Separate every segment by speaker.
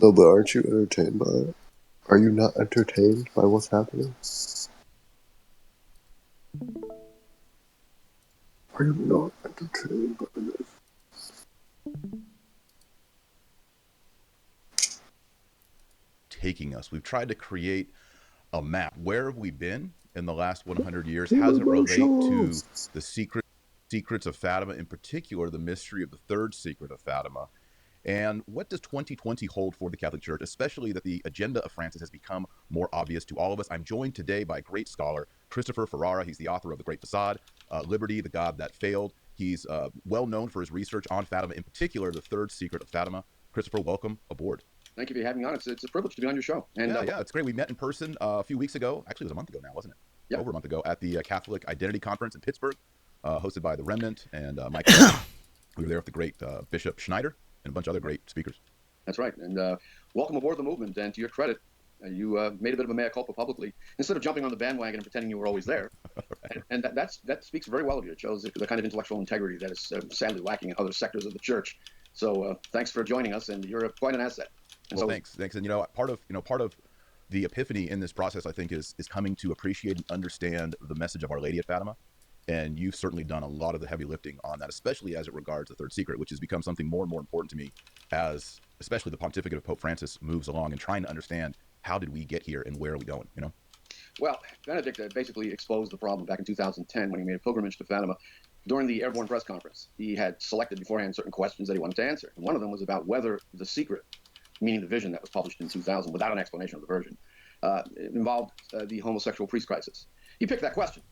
Speaker 1: No, but aren't you entertained by it? Are you not entertained by what's happening? Are you not entertained by this?
Speaker 2: Taking us. We've tried to create a map. Where have we been in the last 100 years? How
Speaker 1: Human
Speaker 2: does it relate to
Speaker 1: emotions.
Speaker 2: the secrets of Fatima, in particular, the mystery of the third secret of Fatima? And what does 2020 hold for the Catholic Church, especially that the agenda of Francis has become more obvious to all of us? I'm joined today by a great scholar, Christopher Ferrara. He's the author of The Great Facade, Liberty, the God That Failed. He's well known for his research on Fatima, in particular, the third secret of Fatima. Christopher, welcome aboard.
Speaker 3: Thank you for having me on. It's a privilege to be on your show.
Speaker 2: And yeah, it's great. We met in person a few weeks ago. Actually, it was a month ago now, wasn't it?
Speaker 3: Yep.
Speaker 2: Over a month ago at the Catholic Identity Conference in Pittsburgh, hosted by the Remnant and Mike. We were there with the great Bishop Schneider and a bunch of other great speakers.
Speaker 3: That's right. And welcome aboard the movement. And to your credit, you made a bit of a mea culpa publicly instead of jumping on the bandwagon and pretending you were always there. Right. And that speaks very well of you. It shows the kind of intellectual integrity that is sadly lacking in other sectors of the church. So thanks for joining us, and you're quite an asset.
Speaker 2: And well, thanks. And part of the epiphany in this process, I think, is coming to appreciate and understand the message of Our Lady at Fatima. And you've certainly done a lot of the heavy lifting on that, especially as it regards the third secret, which has become something more and more important to me as especially the pontificate of Pope Francis moves along and trying to understand how did we get here and where are we going,
Speaker 3: Well, Benedict basically exposed the problem back in 2010 when he made a pilgrimage to Fatima. During the airborne press conference, he had selected beforehand certain questions that he wanted to answer. And one of them was about whether the secret, meaning the vision that was published in 2000 without an explanation of the Virgin, involved the homosexual priest crisis. He picked that question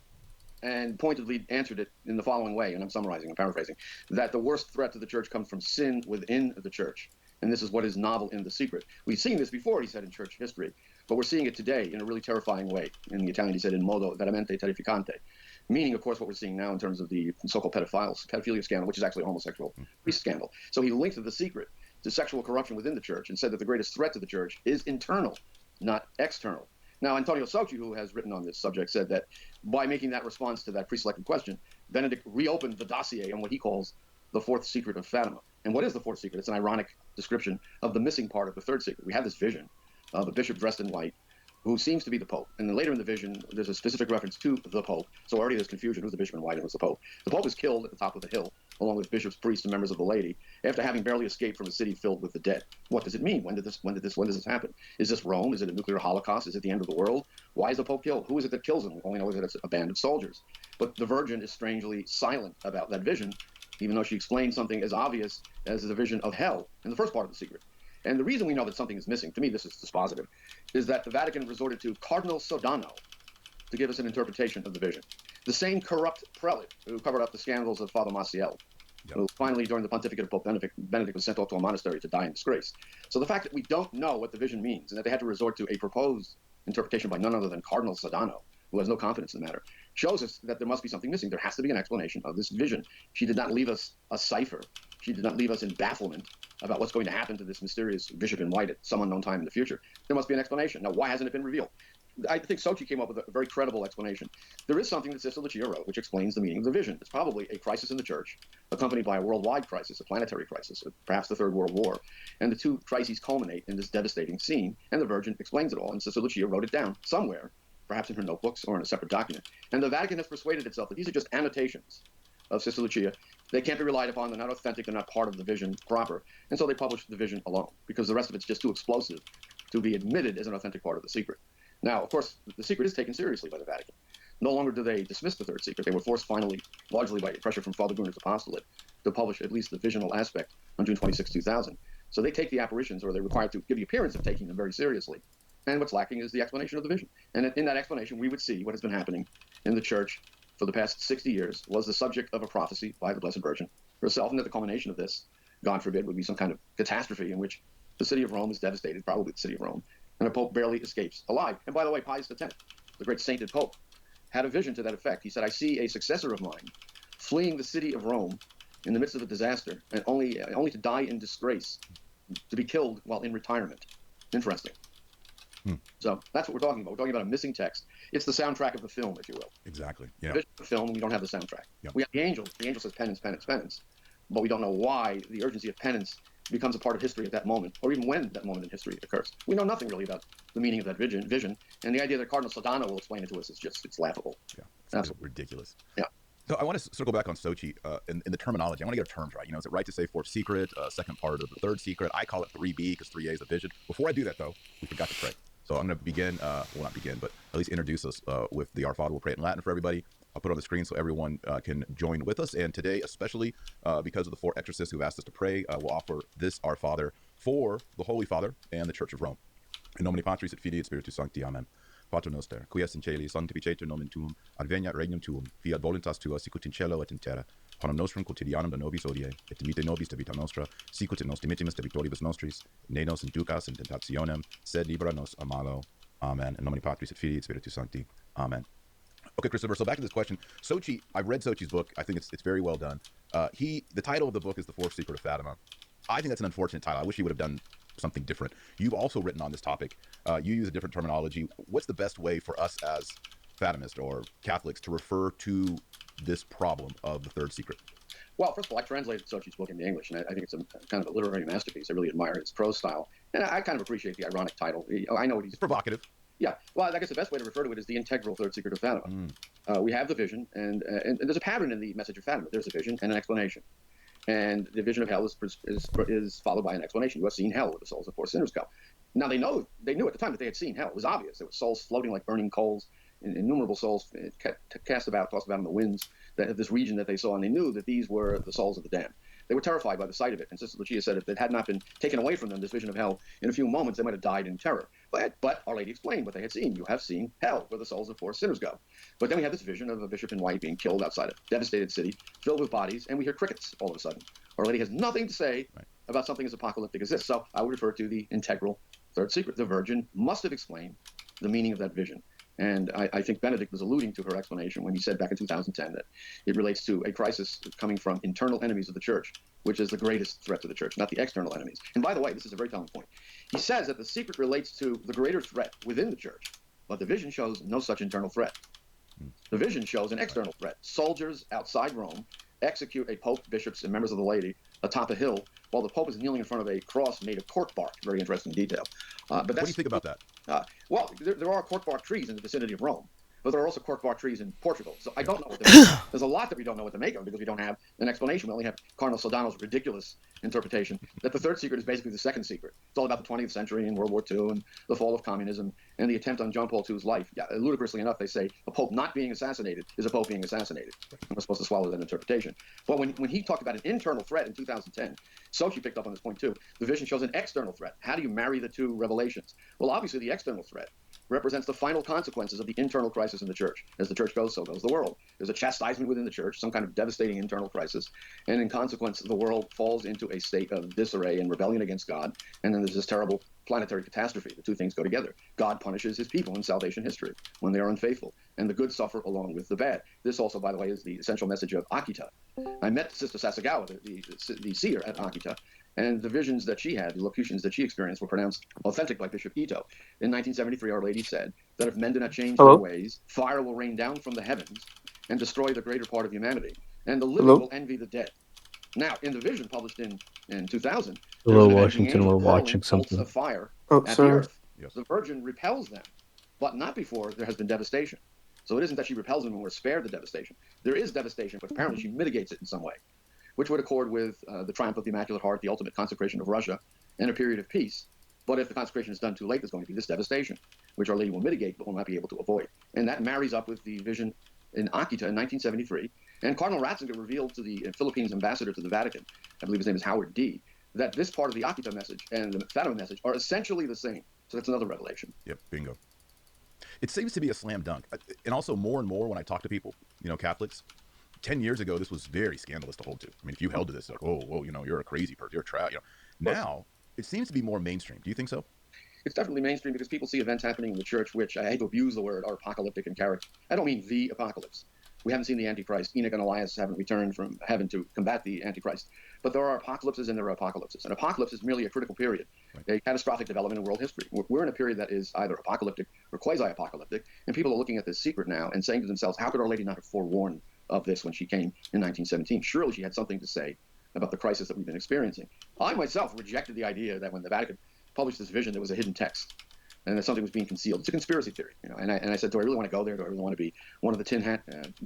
Speaker 3: and pointedly answered it in the following way, and I'm summarizing, I'm paraphrasing, that the worst threat to the church comes from sin within the church. And this is what is novel in the secret. We've seen this before, he said, in church history, but we're seeing it today in a really terrifying way. In the Italian, he said, in modo veramente terrificante. Meaning, of course, what we're seeing now in terms of the so-called pedophilia scandal, which is actually a homosexual priest scandal. So he linked the secret to sexual corruption within the church and said that the greatest threat to the church is internal, not external. Now, Antonio Socci, who has written on this subject, said that by making that response to that pre-selected question, Benedict reopened the dossier on what he calls the fourth secret of Fatima. And what is the fourth secret? It's an ironic description of the missing part of the third secret. We have this vision of a bishop dressed in white who seems to be the Pope. And then later in the vision, there's a specific reference to the Pope. So already there's confusion. Who's the bishop in white and who's the Pope? The Pope is killed at the top of the hill, along with bishops, priests, and members of the laity, after having barely escaped from a city filled with the dead. What does it mean? When does this happen? Is this Rome? Is it a nuclear holocaust? Is it the end of the world? Why is the Pope killed? Who is it that kills him? We only know that it's a band of soldiers. But the Virgin is strangely silent about that vision, even though she explains something as obvious as the vision of hell in the first part of the secret. And the reason we know that something is missing, to me this is dispositive, is that the Vatican resorted to Cardinal Sodano to give us an interpretation of the vision. The same corrupt prelate who covered up the scandals of Father Maciel, who finally, during the pontificate of Pope Benedict was sent off to a monastery to die in disgrace. So the fact that we don't know what the vision means and that they had to resort to a proposed interpretation by none other than Cardinal Sodano, who has no confidence in the matter, shows us that there must be something missing. There has to be an explanation of this vision. She did not leave us a cipher. She did not leave us in bafflement about what's going to happen to this mysterious bishop in white at some unknown time in the future. There must be an explanation. Now, why hasn't it been revealed? I think Socci came up with a very credible explanation. There is something that Sister Lucia wrote, which explains the meaning of the vision. It's probably a crisis in the church, accompanied by a worldwide crisis, a planetary crisis, perhaps the Third World War. And the two crises culminate in this devastating scene, and the Virgin explains it all. And Sister Lucia wrote it down somewhere, perhaps in her notebooks or in a separate document. And the Vatican has persuaded itself that these are just annotations of Sister Lucia. They can't be relied upon. They're not authentic. They're not part of the vision proper. And so they published the vision alone, because the rest of it's just too explosive to be admitted as an authentic part of the secret. Now, of course, the secret is taken seriously by the Vatican. No longer do they dismiss the third secret. They were forced finally, largely by pressure from Father Gruner's apostolate, to publish at least the visional aspect on June 26, 2000. So they take the apparitions, or they're required to give the appearance of taking them very seriously. And what's lacking is the explanation of the vision. And in that explanation, we would see what has been happening in the church for the past 60 years was the subject of a prophecy by the Blessed Virgin herself, and that the culmination of this, God forbid, would be some kind of catastrophe in which the city of Rome is devastated, probably the city of Rome, and a pope barely escapes alive. And by the way, Pius X, the great sainted pope, had a vision to that effect. He said, I see a successor of mine fleeing the city of Rome in the midst of a disaster, and only to die in disgrace, to be killed while in retirement. Interesting. So that's what we're talking about. We're talking about a missing text. It's the soundtrack of the film, if you will.
Speaker 2: Exactly. Yeah.
Speaker 3: The film, we don't have the soundtrack.
Speaker 2: Yep.
Speaker 3: We have the angel. The angel says penance, penance, penance. But we don't know why the urgency of penance becomes a part of history at that moment, or even when that moment in history occurs. We know nothing really about the meaning of that vision, and the idea that Cardinal Sodano will explain it to us is it's laughable.
Speaker 2: Yeah, it's
Speaker 3: Absolutely
Speaker 2: ridiculous.
Speaker 3: Yeah.
Speaker 2: So I want to circle back on Sochi in the terminology. I want to get our terms right. Is it right to say fourth secret, second part of the third secret? I call it 3B because 3A is the vision. Before I do that, though, we forgot to pray. So I'm going to begin, well, not begin, but at least introduce us with the Our Father. We'll pray it in Latin for everybody. I'll put it on the screen so everyone can join with us. And today, especially because of the 4 exorcists who've asked us to pray, we'll offer this Our Father for the Holy Father and the Church of Rome. In nomine Patris et Filii et Spiritus Sancti. Amen. Pater noster, qui es in caeli, sanctificetur nomen tuum, adveniat regnum tuum, fiat voluntas tua, sicut in cielo et in terra. Panem nostrum quotidianum da nobis hodie, et dimitte nobis de vita nostra, sicut in nos dimittimus de victoribus nostris, ne nos inducas in tentationem, sed libera nos a malo. Amen. In nomine Patris et Filii et Spiritus Sancti. Amen. Okay, Christopher, so back to this question. Sochi, I've read Sochi's book. I think it's very well done. The title of the book is The Fourth Secret of Fatima. I think that's an unfortunate title. I wish he would have done something different. You've also written on this topic. You use a different terminology. What's the best way for us as Fatimists or Catholics to refer to this problem of the third secret?
Speaker 3: Well, first of all, I translated Sochi's book into English, and I think it's a kind of a literary masterpiece. I really admire his prose style, and I kind of appreciate the ironic title. I know what he's...
Speaker 2: It's provocative.
Speaker 3: Yeah, well, I guess the best way to refer to it is the integral third secret of Fatima. We have the vision, and there's a pattern in the message of Fatima. There's a vision and an explanation. And the vision of hell is followed by an explanation. You have seen hell, where the souls of 4 sinners go. Now, they knew at the time that they had seen hell. It was obvious. There were souls floating like burning coals, innumerable souls tossed about in the winds, that this region that they saw, and they knew that these were the souls of the damned. They were terrified by the sight of it. And Sister Lucia said if it had not been taken away from them, this vision of hell, in a few moments, they might have died in terror. But Our Lady explained what they had seen. You have seen hell, where the souls of 4 sinners go. But then we have this vision of a bishop in white being killed outside a devastated city, filled with bodies, and we hear crickets all of a sudden. Our Lady has nothing to say about something as apocalyptic as this. So I would refer to the integral third secret. The Virgin must have explained the meaning of that vision. And I think Benedict was alluding to her explanation when he said back in 2010 that it relates to a crisis coming from internal enemies of the church, which is the greatest threat to the church, not the external enemies. And by the way, this is a very telling point. He says that the secret relates to the greater threat within the church, but the vision shows no such internal threat. The vision shows an external threat. Soldiers outside Rome execute a pope, bishops, and members of the laity atop a hill while the pope is kneeling in front of a cross made of cork bark. Very interesting detail. But
Speaker 2: what do you think about that?
Speaker 3: Well, there are cork bark trees in the vicinity of Rome, but there are also cork bark trees in Portugal. So I don't know what to make of. There's a lot that we don't know what to make of because we don't have an explanation. We only have Cardinal Sodano's ridiculous interpretation that the third secret is basically the second secret. It's all about the 20th century and World War II and the fall of communism and the attempt on John Paul II's life. Yeah, ludicrously enough, they say a pope not being assassinated is a pope being assassinated. We're supposed to swallow that interpretation. But when he talked about an internal threat in 2010, Sochi picked up on this point too. The vision shows an external threat. How do you marry the two revelations? Well, obviously the external threat represents the final consequences of the internal crisis in the church. As the church goes, so goes the world. There's a chastisement within the church, some kind of devastating internal crisis, and in consequence, the world falls into a state of disarray and rebellion against God, and then there's this terrible planetary catastrophe. The two things go together. God punishes his people in salvation history when they are unfaithful, and the good suffer along with the bad. This also, by the way, is the essential message of Akita. I met Sister Sasagawa, the seer at Akita, and the visions that she had, the locutions that she experienced, were pronounced authentic by Bishop Ito. In 1973, Our Lady said that if men do not change their ways, fire will rain down from the heavens and destroy the greater part of humanity, and the living will envy the dead. Now, in the vision published in 2000, there's an avenging angel hurling bolts of fire at the earth. Yes. The Virgin repels them, but not before there has been devastation. So it isn't that she repels them and we're spared the devastation. There is devastation, but apparently she mitigates it in some way, which would accord with the triumph of the Immaculate Heart, the ultimate consecration of Russia, and a period of peace. But if the consecration is done too late, there's going to be this devastation, which Our Lady will mitigate, but will not be able to avoid. And that marries up with the vision in Akita in 1973. And Cardinal Ratzinger revealed to the Philippines ambassador to the Vatican, I believe his name is Howard D., that this part of the Akita message and the Fatima message are essentially the same. So that's another revelation.
Speaker 2: Yep, bingo. It seems to be a slam dunk. And also more and more when I talk to people, Catholics, 10 years ago, this was very scandalous to hold to. I mean, if you held to this, like, whoa, you're a crazy person, you're a trout, Now, it seems to be more mainstream. Do you think so?
Speaker 3: It's definitely mainstream because people see events happening in the church, which I hate to abuse the word, are apocalyptic in character. I don't mean the apocalypse. We haven't seen the Antichrist. Enoch and Elias haven't returned from heaven to combat the Antichrist. But there are apocalypses and there are apocalypses. An apocalypse is merely a critical period, a catastrophic development in world history. We're in a period that is either apocalyptic or quasi-apocalyptic, and people are looking at this secret now and saying to themselves, how could Our Lady not have forewarned of this when she came in 1917? Surely she had something to say about the crisis that we've been experiencing. I myself rejected the idea that when the Vatican published this vision, there was a hidden text and that something was being concealed. It's a conspiracy theory, And I said, do I really want to go there? Do I really want to be one of the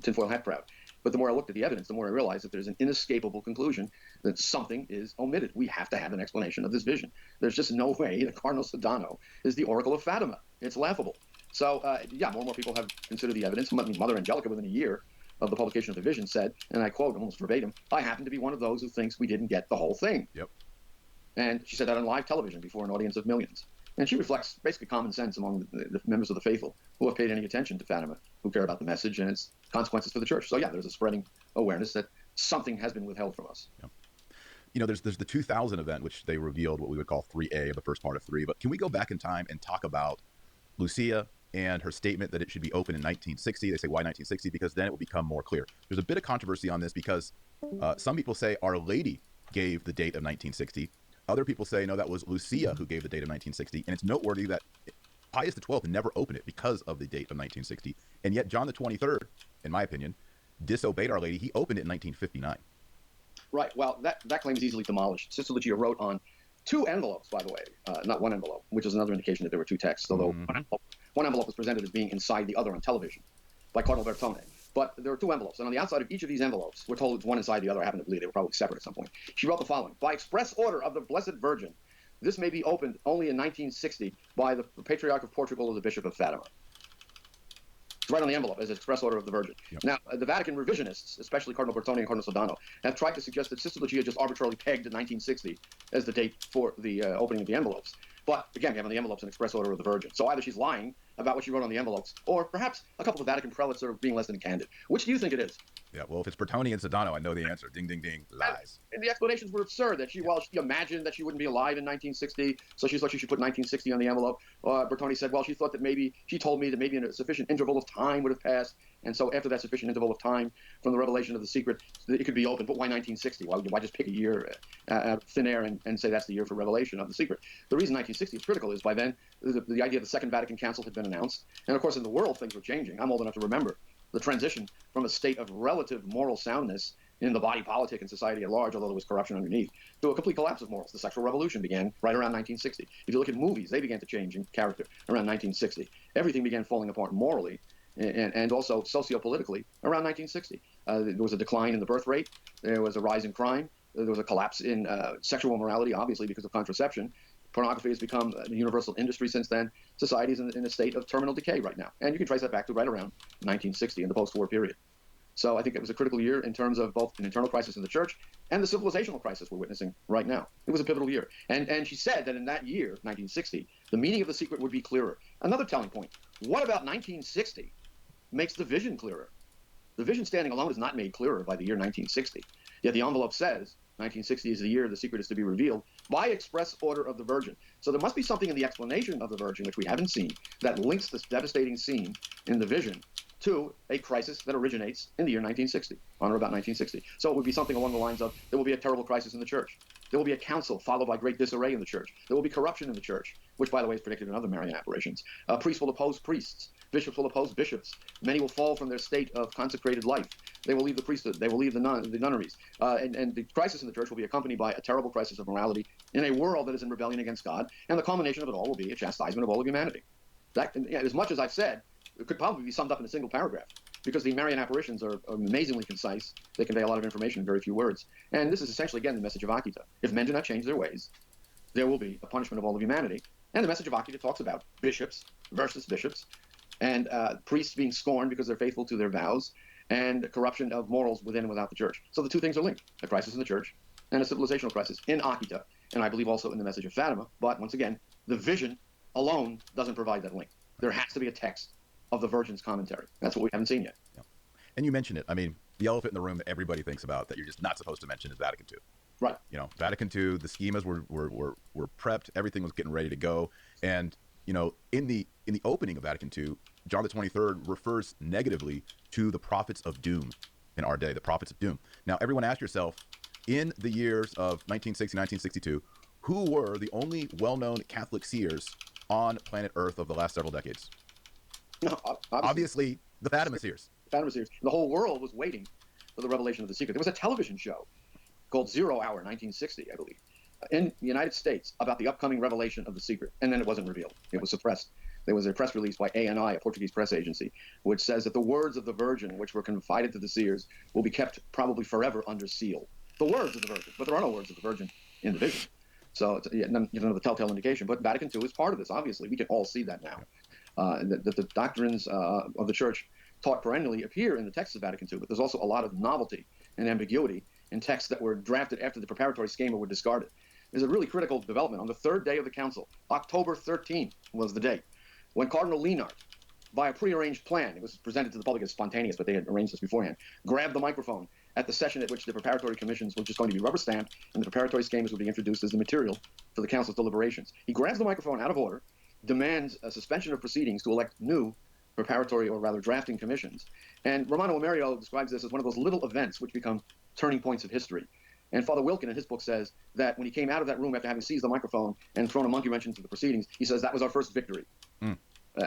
Speaker 3: tinfoil hat crowd? But the more I looked at the evidence, the more I realized that there's an inescapable conclusion that something is omitted. We have to have an explanation of this vision. There's just no way that Cardinal Sodano is the Oracle of Fatima. It's laughable. So, yeah, more and more people have considered the evidence. Mother Angelica, within a year of the publication of the vision, said, and I quote almost verbatim, I happen to be one of those who thinks we didn't get the whole thing.
Speaker 2: Yep.
Speaker 3: And she said that on live television before an audience of millions. And she reflects basically common sense among the members of the faithful who have paid any attention to Fatima, who care about the message and its consequences for the church. So, yeah, there's a spreading awareness that something has been withheld from us.
Speaker 2: Yep. There's the 2000 event, which they revealed what we would call 3A, the first part of 3. But can we go back in time and talk about Lucia and her statement that it should be open in 1960? They say, why 1960? Because then it will become more clear. There's a bit of controversy on this because some people say Our Lady gave the date of 1960. Other people say, no, that was Lucia who gave the date of 1960. And it's noteworthy that Pius XII never opened it because of the date of 1960. And yet John the 23rd, in my opinion, disobeyed Our Lady. He opened it in 1959.
Speaker 3: Right. Well, that claim is easily demolished. Sister Lucia wrote on 2 envelopes, by the way, not 1 envelope, which is another indication that there were 2 texts, although one envelope was presented as being inside the other on television by Cardinal Bertone. But there are 2 envelopes, and on the outside of each of these envelopes, we're told it's one inside the other. I happen to believe they were probably separate at some point. She wrote the following: by express order of the Blessed Virgin, this may be opened only in 1960 by the Patriarch of Portugal or the Bishop of Fatima. It's right on the envelope as an express order of the Virgin. Yep. Now, the Vatican revisionists, especially Cardinal Bertone and Cardinal Sodano, have tried to suggest that Sister Lucia just arbitrarily pegged 1960 as the date for the opening of the envelopes. But again, we have on the envelopes an express order of the Virgin. So either she's lying about what she wrote on the envelopes, or perhaps a couple of Vatican prelates are being less than candid. Which do you think it is?
Speaker 2: Yeah, well, if it's Bertone and Sodano, I know the answer. Ding, ding, ding, lies.
Speaker 3: And the explanations were absurd, that she imagined that she wouldn't be alive in 1960, so she thought she should put 1960 on the envelope. Bertone said, well, she thought that she told me that maybe a sufficient interval of time would have passed, and so after that sufficient interval of time from the revelation of the secret, it could be open. But why 1960? Why just pick a year out of thin air and say that's the year for revelation of the secret? The reason 1960 is critical is by then the idea of the Second Vatican Council had been announced, and of course in the world things were changing. I'm old enough to remember the transition from a state of relative moral soundness in the body politic and society at large, although there was corruption underneath, to a complete collapse of morals. The sexual revolution began right around 1960. If you look at movies, they began to change in character around 1960. Everything began falling apart morally and also sociopolitically around 1960. There was a decline in the birth rate. There was a rise in crime. There was a collapse in sexual morality, obviously, because of contraception. Pornography has become a universal industry since then. Society is in a state of terminal decay right now. And you can trace that back to right around 1960 in the post-war period. So I think it was a critical year in terms of both an internal crisis in the church and the civilizational crisis we're witnessing right now. It was a pivotal year. And she said that in that year, 1960, the meaning of the secret would be clearer. Another telling point, what about 1960 makes the vision clearer? The vision standing alone is not made clearer by the year 1960. Yet the envelope says 1960 is the year the secret is to be revealed by express order of the Virgin. So there must be something in the explanation of the Virgin, which we haven't seen, that links this devastating scene in the vision to a crisis that originates in the year 1960, on or about 1960. So it would be something along the lines of, there will be a terrible crisis in the church. There will be a council followed by great disarray in the church. There will be corruption in the church, which, by the way, is predicted in other Marian apparitions. Priests will oppose priests. Bishops will oppose bishops. Many will fall from their state of consecrated life. They will leave the priesthood. They will leave the nunneries. And the crisis in the church will be accompanied by a terrible crisis of morality in a world that is in rebellion against God. And the culmination of it all will be a chastisement of all of humanity. That, as much as I've said, it could probably be summed up in a single paragraph, because the Marian apparitions are amazingly concise. They convey a lot of information in very few words. And this is essentially, again, the message of Akita. If men do not change their ways, there will be a punishment of all of humanity. And the message of Akita talks about bishops versus bishops, and priests being scorned because they're faithful to their vows, and corruption of morals within and without the church. So the two things are linked, a crisis in the church and a civilizational crisis in Akita, and I believe also in the message of Fatima. But once again, the vision alone doesn't provide that link. There has to be a text of the Virgin's commentary. That's what we haven't seen yet.
Speaker 2: Yeah. And you mentioned it. I mean, the elephant in the room that everybody thinks about that you're just not supposed to mention is Vatican II.
Speaker 3: Right.
Speaker 2: You know, Vatican II, the schemas were prepped. Everything was getting ready to go. And, you know, in the opening of Vatican II, John the 23rd refers negatively to the prophets of doom in our day, the prophets of doom. Now, everyone ask yourself, in the years of 1960, 1962, who were the only well-known Catholic seers on planet Earth of the last several decades?
Speaker 3: No,
Speaker 2: obviously the Fatima seers.
Speaker 3: The Fatima seers. The whole world was waiting for the revelation of the secret. There was a television show called 0 Hour 1960, I believe, in the United States about the upcoming revelation of the secret. And then it wasn't revealed. It was suppressed. There was a press release by ANI, a Portuguese press agency, which says that the words of the Virgin, which were confided to the seers, will be kept probably forever under seal. The words of the Virgin, but there are no words of the Virgin in the vision. So it's the telltale indication. But Vatican II is part of this, obviously. We can all see that now. That the doctrines of the Church taught perennially appear in the texts of Vatican II, but there's also a lot of novelty and ambiguity in texts that were drafted after the preparatory schema were discarded. There's a really critical development. On the third day of the council, October 13th was the date, when Cardinal Lienard, by a prearranged plan, it was presented to the public as spontaneous, but they had arranged this beforehand, grabbed the microphone at the session at which the preparatory commissions were just going to be rubber stamped and the preparatory schemas would be introduced as the material for the council's deliberations. He grabs the microphone out of order, demands a suspension of proceedings to elect new preparatory, or rather drafting commissions. And Romano Amerio describes this as one of those little events which become turning points of history. And Father Wilkin in his book says that when he came out of that room after having seized the microphone and thrown a monkey wrench into the proceedings, he says that was our first victory.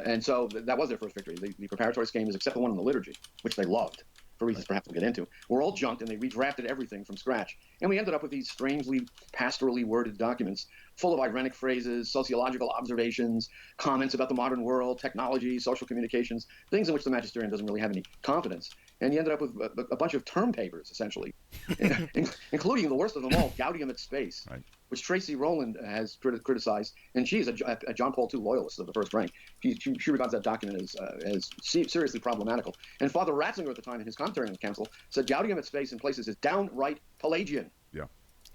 Speaker 3: And so that was their first victory. The preparatory schemas, except the one in the liturgy, which they loved, for reasons perhaps we'll get into, were all junked, and they redrafted everything from scratch. And we ended up with these strangely pastorally worded documents full of ironic phrases, sociological observations, comments about the modern world, technology, social communications, things in which the magisterium doesn't really have any confidence. And you ended up with a bunch of term papers, essentially, including the worst of them all, Gaudium et Spes, right, which Tracy Rowland has criticized, and she is a John Paul II loyalist of the first rank. She regards that document as seriously problematical. And Father Ratzinger at the time in his commentary on the council said Gaudium et Spes in places is downright Pelagian.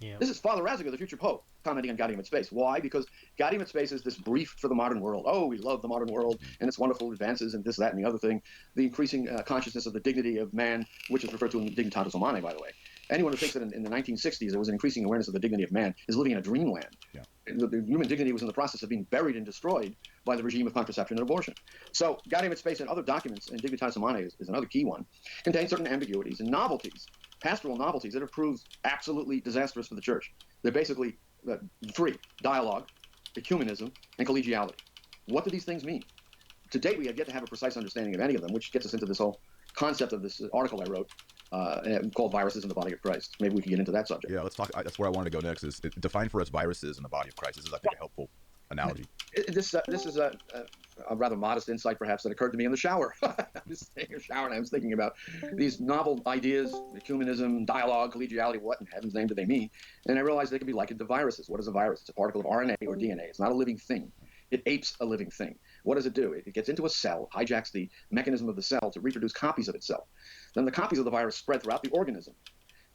Speaker 2: Yeah.
Speaker 3: This is Father Ratzinger, the future Pope, commenting on Gaudium et Spes. Why? Because Gaudium et Spes is this brief for the modern world. Oh, we love the modern world and its wonderful advances and this, that, and the other thing. The increasing consciousness of the dignity of man, which is referred to in Dignitatis Humanae, by the way. Anyone who thinks that in the 1960s there was an increasing awareness of the dignity of man is living in a dreamland.
Speaker 2: Yeah.
Speaker 3: The human dignity was in the process of being buried and destroyed by the regime of contraception and abortion. So Gaudium et Spes and other documents, and Dignitatis Humanae is another key one, contain certain ambiguities and novelties, pastoral novelties that have proved absolutely disastrous for the Church. They're basically three: dialogue, ecumenism, and collegiality. What do these things mean? To date, we have yet to have a precise understanding of any of them, which gets us into this whole concept of this article I wrote called Viruses in the Body of Christ. Maybe we can get into that subject.
Speaker 2: Yeah, let's talk. That's where I wanted to go next, is define for us viruses in the body of Christ. This is, I think, a helpful analogy.
Speaker 3: This is a rather modest insight, perhaps, that occurred to me in the shower. I was taking a shower and I was thinking about these novel ideas, ecumenism, dialogue, collegiality. What in heaven's name do they mean? And I realized they could be likened to viruses. What is a virus? It's a particle of RNA or DNA. It's not a living thing. It apes a living thing. What does it do? It gets into a cell, hijacks the mechanism of the cell to reproduce copies of itself. Then the copies of the virus spread throughout the organism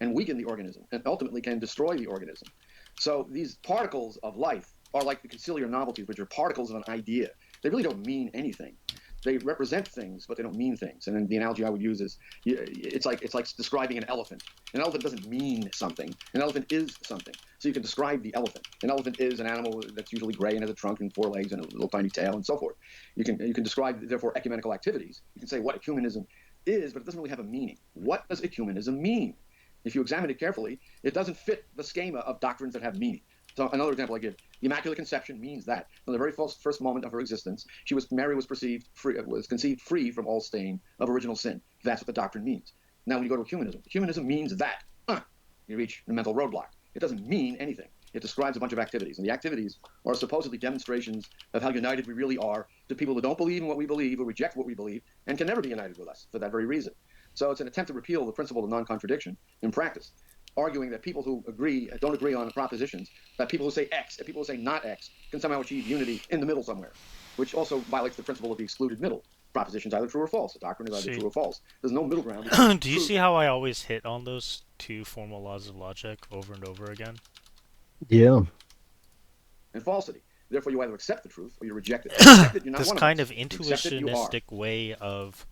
Speaker 3: and weaken the organism and ultimately can destroy the organism. So these particles of life are like the conciliar novelties, which are particles of an idea. They really don't mean anything. They represent things, but they don't mean things. And then the analogy I would use is, it's like describing an elephant. An elephant doesn't mean something. An elephant is something. So you can describe the elephant. An elephant is an animal that's usually gray and has a trunk and 4 legs and a little tiny tail and so forth. You can describe, therefore, ecumenical activities. You can say what ecumenism is, but it doesn't really have a meaning. What does ecumenism mean? If you examine it carefully, it doesn't fit the schema of doctrines that have meaning. So another example I give: the Immaculate Conception means that from the very first moment of her existence, Mary was conceived free from all stain of original sin. That's what the doctrine means. Now, when you go to ecumenism, ecumenism means that you reach a mental roadblock. It doesn't mean anything. It describes a bunch of activities, and the activities are supposedly demonstrations of how united we really are to people who don't believe in what we believe or reject what we believe and can never be united with us for that very reason. So it's an attempt to repeal the principle of non-contradiction in practice, arguing that people who don't agree on propositions, that people who say X and people who say not X can somehow achieve unity in the middle somewhere, which also violates the principle of the excluded middle. Propositions either true or false. The doctrine is either true or false. There's no middle ground.
Speaker 4: Do you see how I always hit on those two formal laws of logic over and over again?
Speaker 1: Yeah.
Speaker 3: And falsity. Therefore, you either accept the truth or you reject it. Accept it, you're not
Speaker 4: This
Speaker 3: one
Speaker 4: kind
Speaker 3: of
Speaker 4: of intuitionistic way of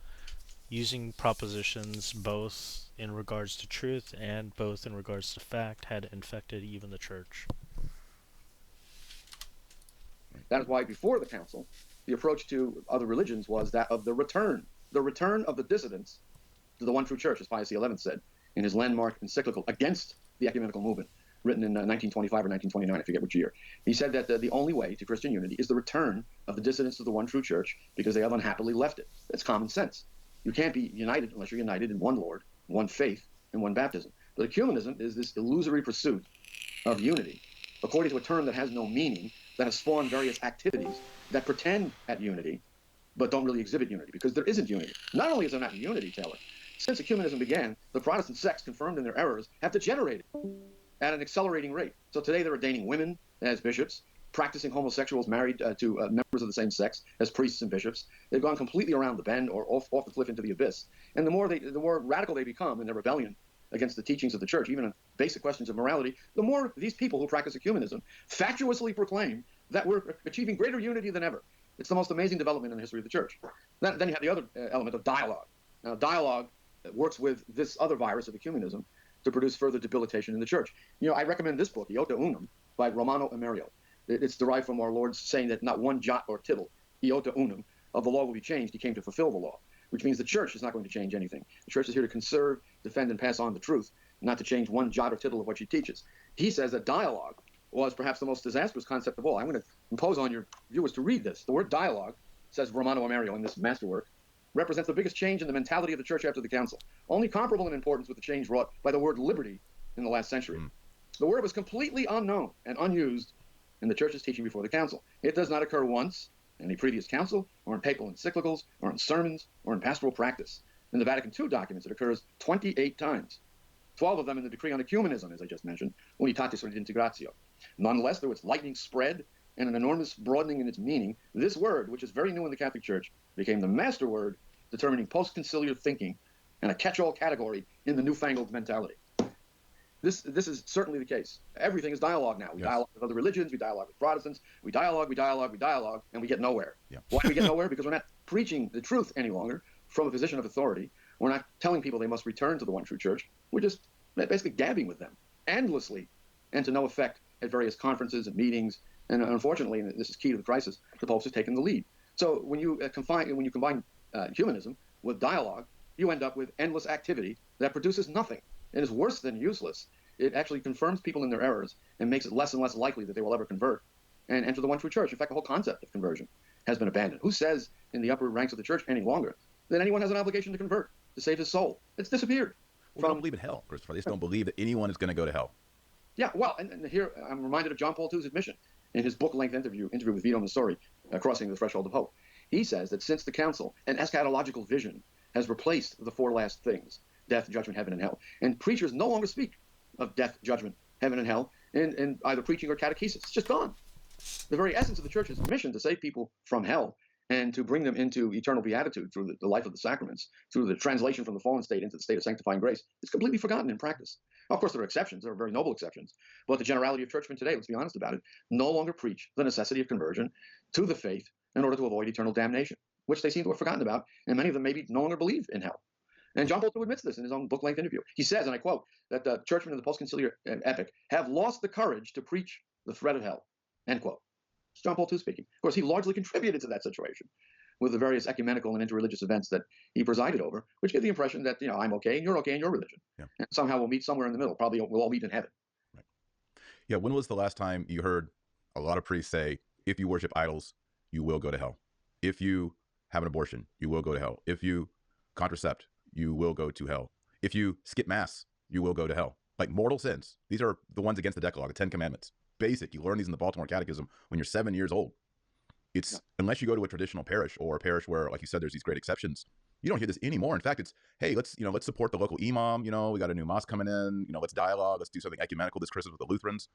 Speaker 4: using propositions both in regards to truth and both in regards to fact had infected even the Church.
Speaker 3: That is why before the council, the approach to other religions was that of the return of the dissidents to the one true church, as Pius XI said in his landmark encyclical against the ecumenical movement, written in 1925 or 1929, I forget which year. He said that the only way to Christian unity is the return of the dissidents to the one true church because they have unhappily left it. That's common sense. You can't be united unless you're united in one Lord, one faith, and one baptism. But ecumenism is this illusory pursuit of unity, according to a term that has no meaning, that has spawned various activities that pretend at unity, but don't really exhibit unity, because there isn't unity. Not only is there not unity, Taylor, since ecumenism began, the Protestant sects, confirmed in their errors, have degenerated at an accelerating rate. So today they're ordaining women as bishops, practicing homosexuals married to members of the same sex as priests and bishops. They've gone completely around the bend or off the cliff into the abyss. And the more radical they become in their rebellion against the teachings of the church, even on basic questions of morality, the more these people who practice ecumenism fatuously proclaim that we're achieving greater unity than ever. It's the most amazing development in the history of the church. Then you have the other element of dialogue. Now, dialogue works with this other virus of ecumenism to produce further debilitation in the church. I recommend this book, Iota Unum, by Romano Amerio. It's derived from our Lord's saying that not one jot or tittle, Iota Unum, of the law will be changed. He came to fulfill the law, which means the church is not going to change anything. The church is here to conserve, defend, and pass on the truth, not to change one jot or tittle of what she teaches. He says that dialogue was perhaps the most disastrous concept of all. I'm going to impose on your viewers to read this. The word dialogue, says Romano Amerio in this masterwork, represents the biggest change in the mentality of the church after the council, only comparable in importance with the change wrought by the word liberty in the last century. The word was completely unknown and unused in the church's teaching before the council. It does not occur once in any previous council, or in papal encyclicals, or in sermons, or in pastoral practice. In the Vatican II documents, it occurs 28 times, 12 of them in the decree on ecumenism, as I just mentioned, Unitatis Integratio. Nonetheless, through its lightning spread and an enormous broadening in its meaning, this word, which is very new in the Catholic Church, became the master word determining post-conciliar thinking and a catch-all category in the newfangled mentality. This is certainly the case. Everything is dialogue now. We dialogue with other religions, we dialogue with Protestants, we dialogue, and we get nowhere. Why do we get nowhere? Because we're not preaching the truth any longer from a position of authority. We're not telling people they must return to the one true church. We're just basically gabbing with them endlessly and to no effect at various conferences and meetings. And unfortunately, and this is key to the crisis, the Pope's has taken the lead. So when you combine humanism with dialogue, you end up with endless activity that produces nothing. It is worse than useless. It actually confirms people in their errors and makes it less and less likely that they will ever convert and enter the one true church. In fact, the whole concept of conversion has been abandoned. Who says in the upper ranks of the church any longer that anyone has an obligation to convert, to save his soul? It's disappeared.
Speaker 2: Well, they don't believe in hell, Christopher. They just don't believe that anyone is going to go to hell.
Speaker 3: Yeah, well, and here I'm reminded of John Paul II's admission in his book-length interview with Vito Missori, Crossing the Threshold of Hope. He says that since the council, an eschatological vision has replaced the four last things, death, judgment, heaven, and hell. And preachers no longer speak of death, judgment, heaven, and hell in either preaching or catechesis. It's just gone. The very essence of the church's mission to save people from hell and to bring them into eternal beatitude through the life of the sacraments, through the translation from the fallen state into the state of sanctifying grace, is completely forgotten in practice. Now, of course, there are exceptions. There are very noble exceptions. But the generality of churchmen today, let's be honest about it, no longer preach the necessity of conversion to the faith in order to avoid eternal damnation, which they seem to have forgotten about, and many of them maybe no longer believe in hell. And John Paul II admits this in his own book-length interview. He says, and I quote, that the churchmen of the post-conciliar epoch have lost the courage to preach the threat of hell, end quote. It's John Paul II speaking. Of course, he largely contributed to that situation with the various ecumenical and interreligious events that he presided over, which give the impression that, I'm okay and you're okay in your religion. Yeah. And somehow we'll meet somewhere in the middle. Probably we'll all meet in heaven.
Speaker 2: Right. Yeah, when was the last time you heard a lot of priests say, if you worship idols, you will go to hell? If you have an abortion, you will go to hell. If you contracept, you will go to hell. If you skip mass, you will go to hell. Like mortal sins. These are the ones against the Decalogue, the 10 Commandments. Basic. You learn these in the Baltimore Catechism when you're 7 years old. It's unless you go to a traditional parish or a parish where, like you said, there's these great exceptions. You don't hear this anymore. In fact, it's, hey, let's support the local imam. We got a new mosque coming in. Let's dialogue. Let's do something ecumenical this Christmas with the Lutherans.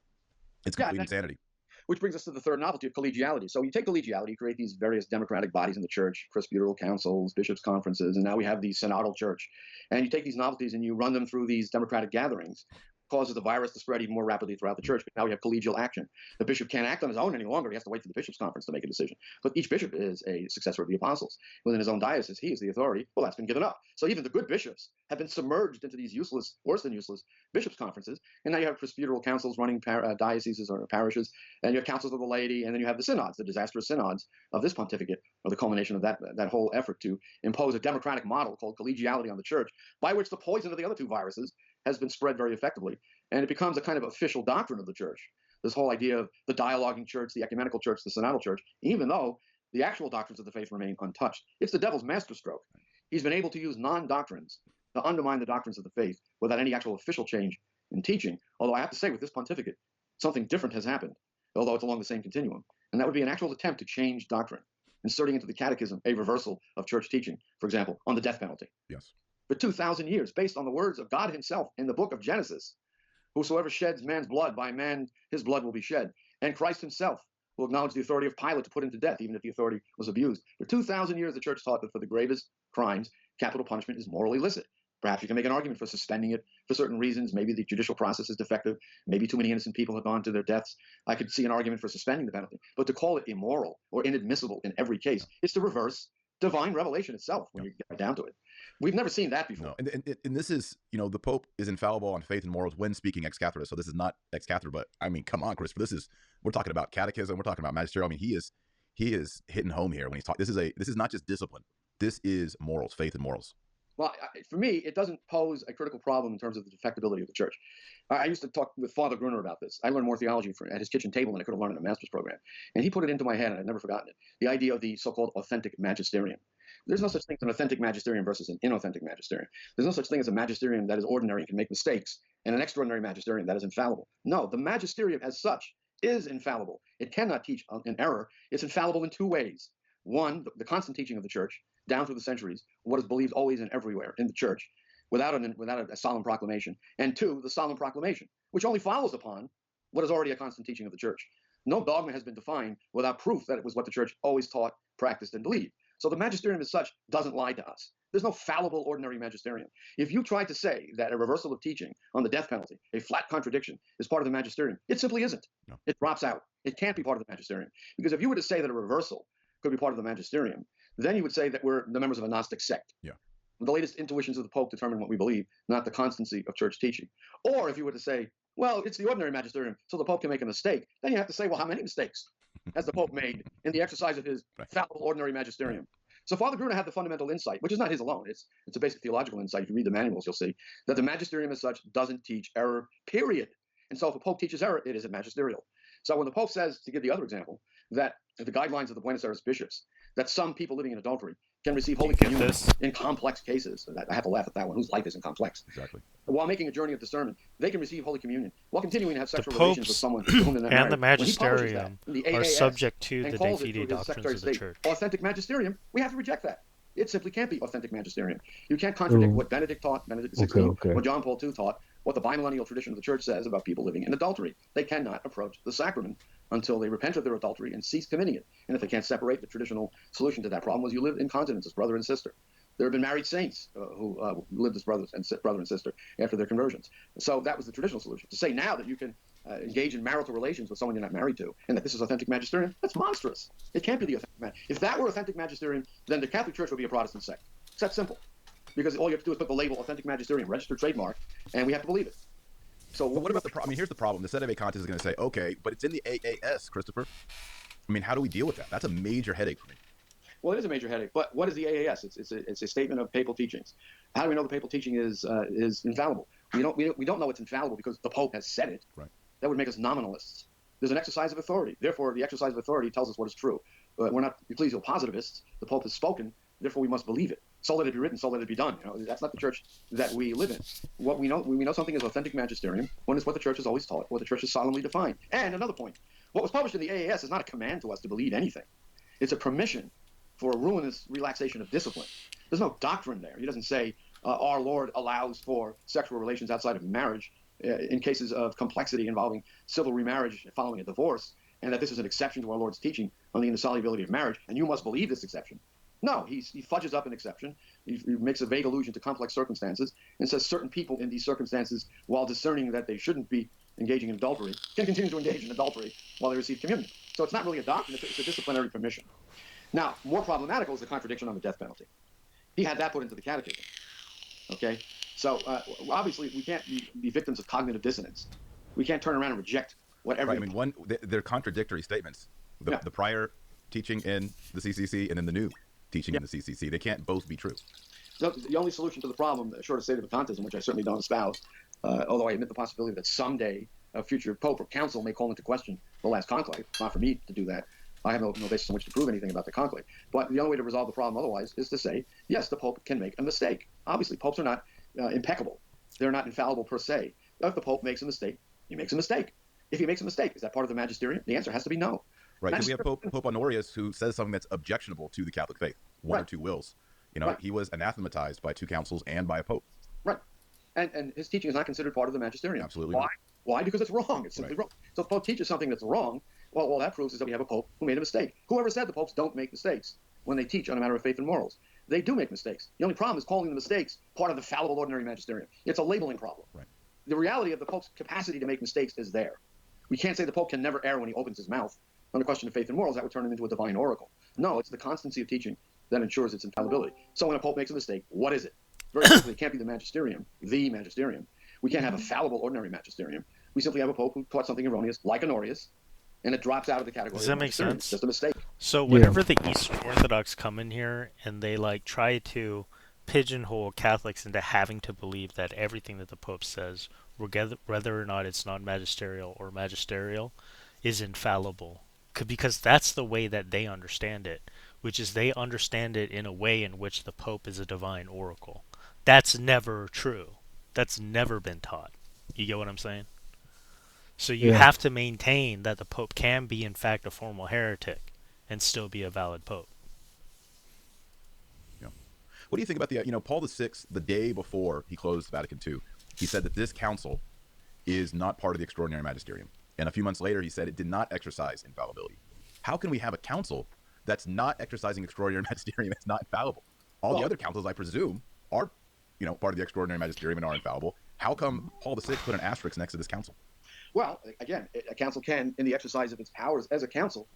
Speaker 2: It's complete insanity.
Speaker 3: Which brings us to the third novelty of collegiality. So you take collegiality, you create these various democratic bodies in the church, presbyteral councils, bishops' conferences, and now we have the synodal church. And you take these novelties and you run them through these democratic gatherings. Causes the virus to spread even more rapidly throughout the church. But now we have collegial action. The bishop can't act on his own any longer. He has to wait for the bishops' conference to make a decision. But each bishop is a successor of the apostles. Within his own diocese, he is the authority. Well, that's been given up. So even the good bishops have been submerged into these useless, worse than useless, bishops' conferences. And now you have presbyteral councils running dioceses or parishes. And you have councils of the laity. And then you have the synods, the disastrous synods of this pontificate, or the culmination of that whole effort to impose a democratic model called collegiality on the church, by which the poison of the other two viruses has been spread very effectively. And it becomes a kind of official doctrine of the church. This whole idea of the dialoguing church, the ecumenical church, the synodal church, even though the actual doctrines of the faith remain untouched. It's the devil's masterstroke. He's been able to use non-doctrines to undermine the doctrines of the faith without any actual official change in teaching. Although I have to say, with this pontificate, something different has happened, although it's along the same continuum. And that would be an actual attempt to change doctrine, inserting into the catechism a reversal of church teaching, for example, on the death penalty.
Speaker 2: Yes.
Speaker 3: For 2,000 years, based on the words of God himself in the book of Genesis, whosoever sheds man's blood, by man his blood will be shed. And Christ himself will acknowledge the authority of Pilate to put him to death, even if the authority was abused. For 2,000 years, the church taught that for the gravest crimes, capital punishment is morally licit. Perhaps you can make an argument for suspending it for certain reasons. Maybe the judicial process is defective. Maybe too many innocent people have gone to their deaths. I could see an argument for suspending the penalty. But to call it immoral or inadmissible in every case is to reverse divine revelation itself when you get down to it. We've never seen that before.
Speaker 2: No. And this is, the Pope is infallible on faith and morals when speaking ex cathedra. So this is not ex cathedra, but I mean, come on, Christopher. We're talking about catechism. We're talking about magisterial. I mean, he is hitting home here when he's talking. This is not just discipline. This is morals, faith and morals.
Speaker 3: Well, for me, it doesn't pose a critical problem in terms of the defectibility of the church. I used to talk with Father Gruner about this. I learned more theology at his kitchen table than I could have learned in a master's program. And he put it into my head, and I've never forgotten it. The idea of the so-called authentic magisterium. There's no such thing as an authentic magisterium versus an inauthentic magisterium. There's no such thing as a magisterium that is ordinary and can make mistakes, and an extraordinary magisterium that is infallible. No, the magisterium as such is infallible. It cannot teach in error. It's infallible in two ways. One, the constant teaching of the church, down through the centuries, what is believed always and everywhere in the church, without a solemn proclamation. And two, the solemn proclamation, which only follows upon what is already a constant teaching of the church. No dogma has been defined without proof that it was what the church always taught, practiced, and believed. So the magisterium as such doesn't lie to us. There's no fallible ordinary magisterium. If you try to say that a reversal of teaching on the death penalty, a flat contradiction, is part of the magisterium, it simply isn't. No. It drops out. It can't be part of the magisterium. Because if you were to say that a reversal could be part of the magisterium, then you would say that we're the members of a Gnostic sect.
Speaker 2: Yeah.
Speaker 3: The latest intuitions of the Pope determine what we believe, not the constancy of church teaching. Or if you were to say, well, it's the ordinary magisterium, so the Pope can make a mistake, then you have to say, well, how many mistakes has the Pope made in the exercise of his fallible ordinary magisterium? So Father Gruner had the fundamental insight, which is not his alone. It's a basic theological insight. If you read the manuals, you'll see that the magisterium as such doesn't teach error, period. And so if a Pope teaches error, it isn't magisterial. So when the Pope says, to give the other example, that the guidelines of the Buenos Aires bishops, that some people living in adultery can receive Holy Communion in complex cases. I have to laugh at that one. Whose life isn't complex?
Speaker 2: Exactly.
Speaker 3: While making a journey of discernment, they can receive Holy Communion while continuing to have sexual relations with someone to whom they're not
Speaker 4: and
Speaker 3: married.
Speaker 4: The magisterium are subject to the de fide doctrines of the church.
Speaker 3: Authentic magisterium, we have to reject that. It simply can't be authentic magisterium. You can't contradict what Benedict taught, Benedict XVI, what John Paul II taught, what the bimillennial tradition of the church says about people living in adultery. They cannot approach the sacrament until they repent of their adultery and cease committing it. And if they can't separate, the traditional solution to that problem was you live in continence as brother and sister. There have been married saints who lived as brother and sister after their conversions. So that was the traditional solution. To say now that you can engage in marital relations with someone you're not married to, and that this is authentic magisterium, that's monstrous. It can't be the authentic magisterium. If that were authentic magisterium, then the Catholic Church would be a Protestant sect. It's that simple. Because all you have to do is put the label authentic magisterium, registered trademark, and we have to believe it. So
Speaker 2: what about the problem? I mean, here's the problem. The ZEV contest is going to say, okay, but it's in the AAS, Christopher. I mean, how do we deal with that? That's a major headache for me.
Speaker 3: Well, it is a major headache. But what is the AAS? It's a statement of papal teachings. How do we know the papal teaching is infallible? We don't know it's infallible because the Pope has said it.
Speaker 2: Right.
Speaker 3: That would make us nominalists. There's an exercise of authority. Therefore, the exercise of authority tells us what is true. We're not ecclesial positivists. The Pope has spoken. Therefore, we must believe it. So let it be written. So let it be done. That's not the church that we live in. What we know something is authentic magisterium when it's what the church has always taught, what the church has solemnly defined. And another point: what was published in the AAS is not a command to us to believe anything. It's a permission for a ruinous relaxation of discipline. There's no doctrine there. He doesn't say our Lord allows for sexual relations outside of marriage in cases of complexity involving civil remarriage following a divorce, and that this is an exception to our Lord's teaching on the indissolubility of marriage, and you must believe this exception. No, he fudges up an exception. He makes a vague allusion to complex circumstances and says certain people in these circumstances, while discerning that they shouldn't be engaging in adultery, can continue to engage in adultery while they receive communion. So it's not really a doctrine, it's a disciplinary permission. Now, more problematical is the contradiction on the death penalty. He had that put into the catechism. Okay? So obviously we can't be victims of cognitive dissonance. We can't turn around and reject whatever.
Speaker 2: Right, I mean, they're contradictory statements. The prior teaching in the CCC and then the new teaching in the CCC. They can't both be true.
Speaker 3: So the only solution to the problem, short of state of vacantism, which I certainly don't espouse, although I admit the possibility that someday a future pope or council may call into question the last conclave. It's not for me to do that. I have no basis on which to prove anything about the conclave. But the only way to resolve the problem otherwise is to say, yes, the Pope can make a mistake. Obviously, popes are not impeccable. They're not infallible per se. If the Pope makes a mistake, he makes a mistake. If he makes a mistake, is that part of the magisterium? The answer has to be no.
Speaker 2: Right, because we have Pope Honorius who says something that's objectionable to the Catholic faith, one or two wills. He was anathematized by 2 councils and by a pope.
Speaker 3: Right. And his teaching is not considered part of the magisterium.
Speaker 2: Absolutely
Speaker 3: Why?
Speaker 2: not.
Speaker 3: Why? Because it's wrong. It's simply wrong. So if the Pope teaches something that's wrong, well, all that proves is that we have a Pope who made a mistake. Whoever said the popes don't make mistakes when they teach on a matter of faith and morals? They do make mistakes. The only problem is calling the mistakes part of the fallible ordinary magisterium. It's a labeling problem.
Speaker 2: Right.
Speaker 3: The reality of the Pope's capacity to make mistakes is there. We can't say the Pope can never err when he opens his mouth on the question of faith and morals. That would turn him into a divine oracle. No, it's the constancy of teaching that ensures its infallibility. So when a Pope makes a mistake, what is it? Very simply, it can't be the magisterium. We can't have a fallible ordinary magisterium. We simply have a Pope who taught something erroneous, like Honorius, and it drops out of the category.
Speaker 4: Does that
Speaker 3: of
Speaker 4: make
Speaker 3: magisterium.
Speaker 4: sense?
Speaker 3: It's just a mistake.
Speaker 4: So whenever the Eastern Orthodox come in here and they try to pigeonhole Catholics into having to believe that everything that the Pope says, whether or not it's not magisterial or magisterial, is infallible, because that's the way that they understand it, which is they understand it in a way in which the Pope is a divine oracle. That's never true. That's never been taught. You get what I'm saying? So you have to maintain that the Pope can be in fact a formal heretic and still be a valid Pope.
Speaker 2: Yeah. What do you think about the, Paul VI, the day before he closed Vatican II, he said that this council is not part of the extraordinary magisterium. And a few months later, he said it did not exercise infallibility. How can we have a council that's not exercising extraordinary magisterium? It's not infallible. All the other councils, I presume, are, part of the extraordinary magisterium and are infallible. How come Paul VI put an asterisk next to this council?
Speaker 3: Well, again, a council can, in the exercise of its powers as a council,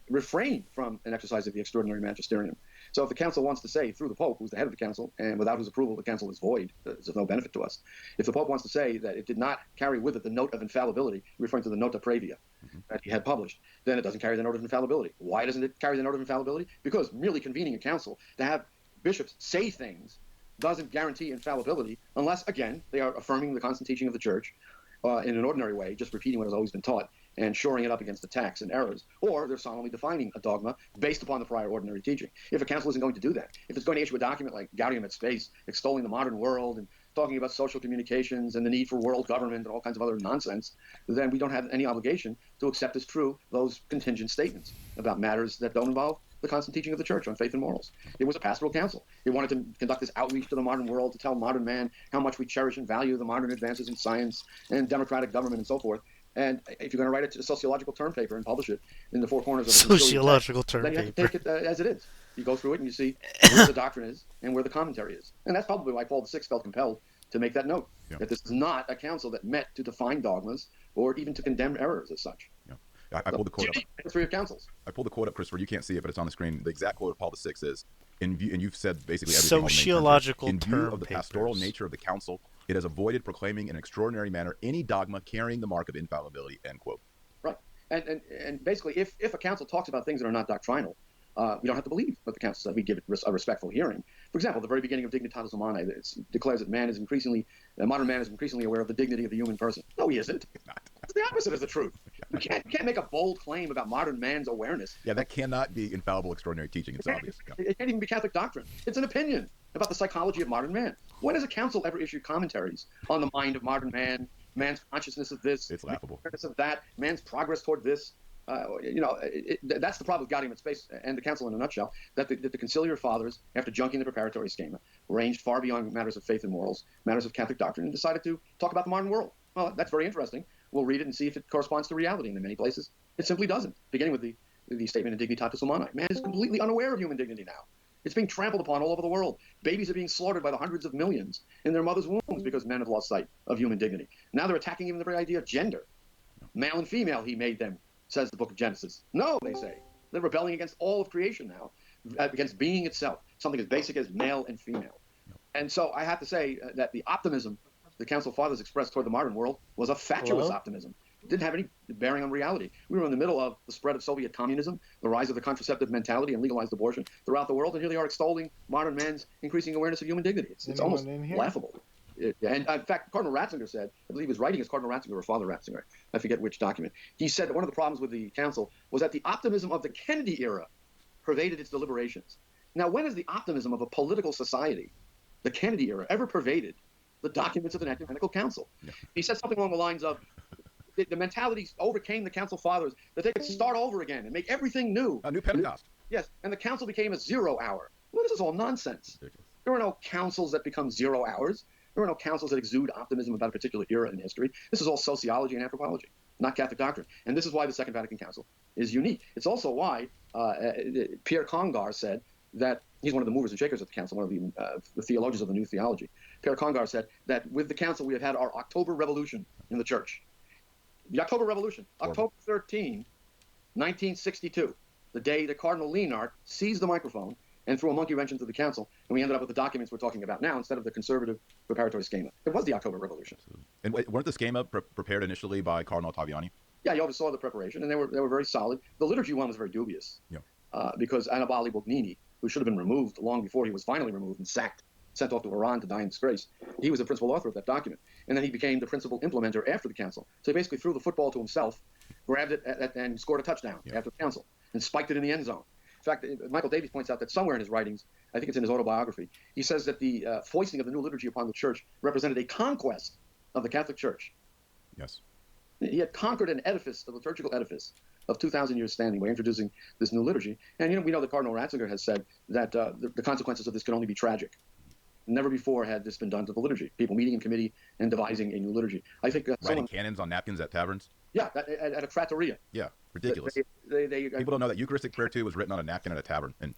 Speaker 3: refrain from an exercise of the extraordinary magisterium. So if the council wants to say through the Pope, who's the head of the council, and without whose approval the council is void, it's of no benefit to us. If the Pope wants to say that it did not carry with it the note of infallibility, referring to the nota previa that he had published, then it doesn't carry the note of infallibility. Why doesn't it carry the note of infallibility? Because merely convening a council to have bishops say things doesn't guarantee infallibility unless, again, they are affirming the constant teaching of the Church in an ordinary way, just repeating what has always been taught and shoring it up against attacks and errors, or they're solemnly defining a dogma based upon the prior ordinary teaching. If a council isn't going to do that, if it's going to issue a document like Gaudium et Spes, extolling the modern world and talking about social communications and the need for world government and all kinds of other nonsense, then we don't have any obligation to accept as true those contingent statements about matters that don't involve the constant teaching of the Church on faith and morals. It was a pastoral council. It wanted to conduct this outreach to the modern world, to tell modern man how much we cherish and value the modern advances in science and democratic government and so forth. And if you're going to write a sociological term paper and publish it in the four corners of a
Speaker 4: sociological term
Speaker 3: then you have to
Speaker 4: paper,
Speaker 3: take it as it is. You go through it and you see where the doctrine is and where the commentary is. And that's probably why Paul VI felt compelled to make that note, that this is not a council that met to define dogmas or even to condemn errors as such.
Speaker 2: I pulled the quote up.
Speaker 3: History of councils.
Speaker 2: I pulled the quote up, Christopher. You can't see it, but it's on the screen. The exact quote of Paul VI is, in view, and you've said basically everything.
Speaker 4: Sociological
Speaker 2: in view
Speaker 4: term
Speaker 2: of the
Speaker 4: papers.
Speaker 2: pastoral nature of the council, it has avoided proclaiming in an extraordinary manner any dogma carrying the mark of infallibility, end quote.
Speaker 3: Right. And basically, if a council talks about things that are not doctrinal, we don't have to believe what the council said. We give it a respectful hearing. For example, the very beginning of Dignitatis Humanae declares that modern man is increasingly aware of the dignity of the human person. No, he isn't. It's the opposite is the truth. You can't make a bold claim about modern man's awareness.
Speaker 2: Yeah, that cannot be infallible extraordinary teaching. It's obvious.
Speaker 3: It can't even be Catholic doctrine. It's an opinion about the psychology of modern man. When has a council ever issued commentaries on the mind of modern man, man's consciousness of this,
Speaker 2: It's laughable.
Speaker 3: man's of that, man's progress toward this? That's the problem with Gaudium et Spes and the council in a nutshell, that the conciliar fathers, after junking the preparatory schema, ranged far beyond matters of faith and morals, matters of Catholic doctrine, and decided to talk about the modern world. Well, that's very interesting. We'll read it and see if it corresponds to reality. And in many places, it simply doesn't, beginning with the statement in Dignitatis Humanae. Man is completely unaware of human dignity now. It's being trampled upon all over the world. Babies are being slaughtered by the hundreds of millions in their mother's wombs because men have lost sight of human dignity. Now they're attacking even the very idea of gender. Male and female, he made them, says the book of Genesis. No, they say. They're rebelling against all of creation now, against being itself, something as basic as male and female. And so I have to say that the optimism the Council Fathers expressed toward the modern world was a fatuous optimism. It didn't have any bearing on reality. We were in the middle of the spread of Soviet communism, the rise of the contraceptive mentality and legalized abortion throughout the world, and here they are extolling modern man's increasing awareness of human dignity. It's almost laughable. And in fact, Cardinal Ratzinger said, I believe he was writing as Cardinal Ratzinger or Father Ratzinger, I forget which document. He said that one of the problems with the council was that the optimism of the Kennedy era pervaded its deliberations. Now, when has the optimism of a political society, the Kennedy era, ever pervaded the documents of the Ecumenical Council.
Speaker 2: Yeah.
Speaker 3: He said something along the lines of, the mentality overcame the council fathers that they could start over again and make everything new.
Speaker 2: A new Pentecost.
Speaker 3: Yes, and the council became a 0 hour. Well, this is all nonsense.
Speaker 2: Ridiculous.
Speaker 3: There are no councils that become 0 hours. There are no councils that exude optimism about a particular era in history. This is all sociology and anthropology, not Catholic doctrine. And this is why the Second Vatican Council is unique. It's also why Pierre Congar said that he's one of the movers and shakers of the council, one of the theologians of the new theology. Pierre Congar said that with the council we have had our October Revolution in the church. The October Revolution, October 13, 1962, the day that Cardinal Lienard seized the microphone and threw a monkey wrench into the council, and we ended up with the documents we're talking about now instead of the conservative preparatory schema. It was the October Revolution.
Speaker 2: And weren't the schema prepared initially by Cardinal Ottaviani?
Speaker 3: Yeah, you oversaw the preparation, and they were very solid. The liturgy one was very dubious, because Annibale Bugnini, who should have been removed long before he was finally removed and sacked, sent off to Iran to die in disgrace, he was the principal author of that document. And then he became the principal implementer after the council. So he basically threw the football to himself, grabbed it, and scored a touchdown after the council, and spiked it in the end zone. In fact, Michael Davies points out that somewhere in his writings, I think it's in his autobiography, he says that the foisting of the new liturgy upon the church represented a conquest of the Catholic Church.
Speaker 2: Yes.
Speaker 3: He had conquered an edifice, a liturgical edifice of 2,000 years standing by introducing this new liturgy. And we know that Cardinal Ratzinger has said that the consequences of this can only be tragic. Never before had this been done to the liturgy. People meeting in committee and devising a new liturgy. I think
Speaker 2: writing cannons on napkins at taverns.
Speaker 3: Yeah, at a trattoria.
Speaker 2: Yeah, ridiculous. People don't know that Eucharistic prayer too was written on a napkin at a tavern. And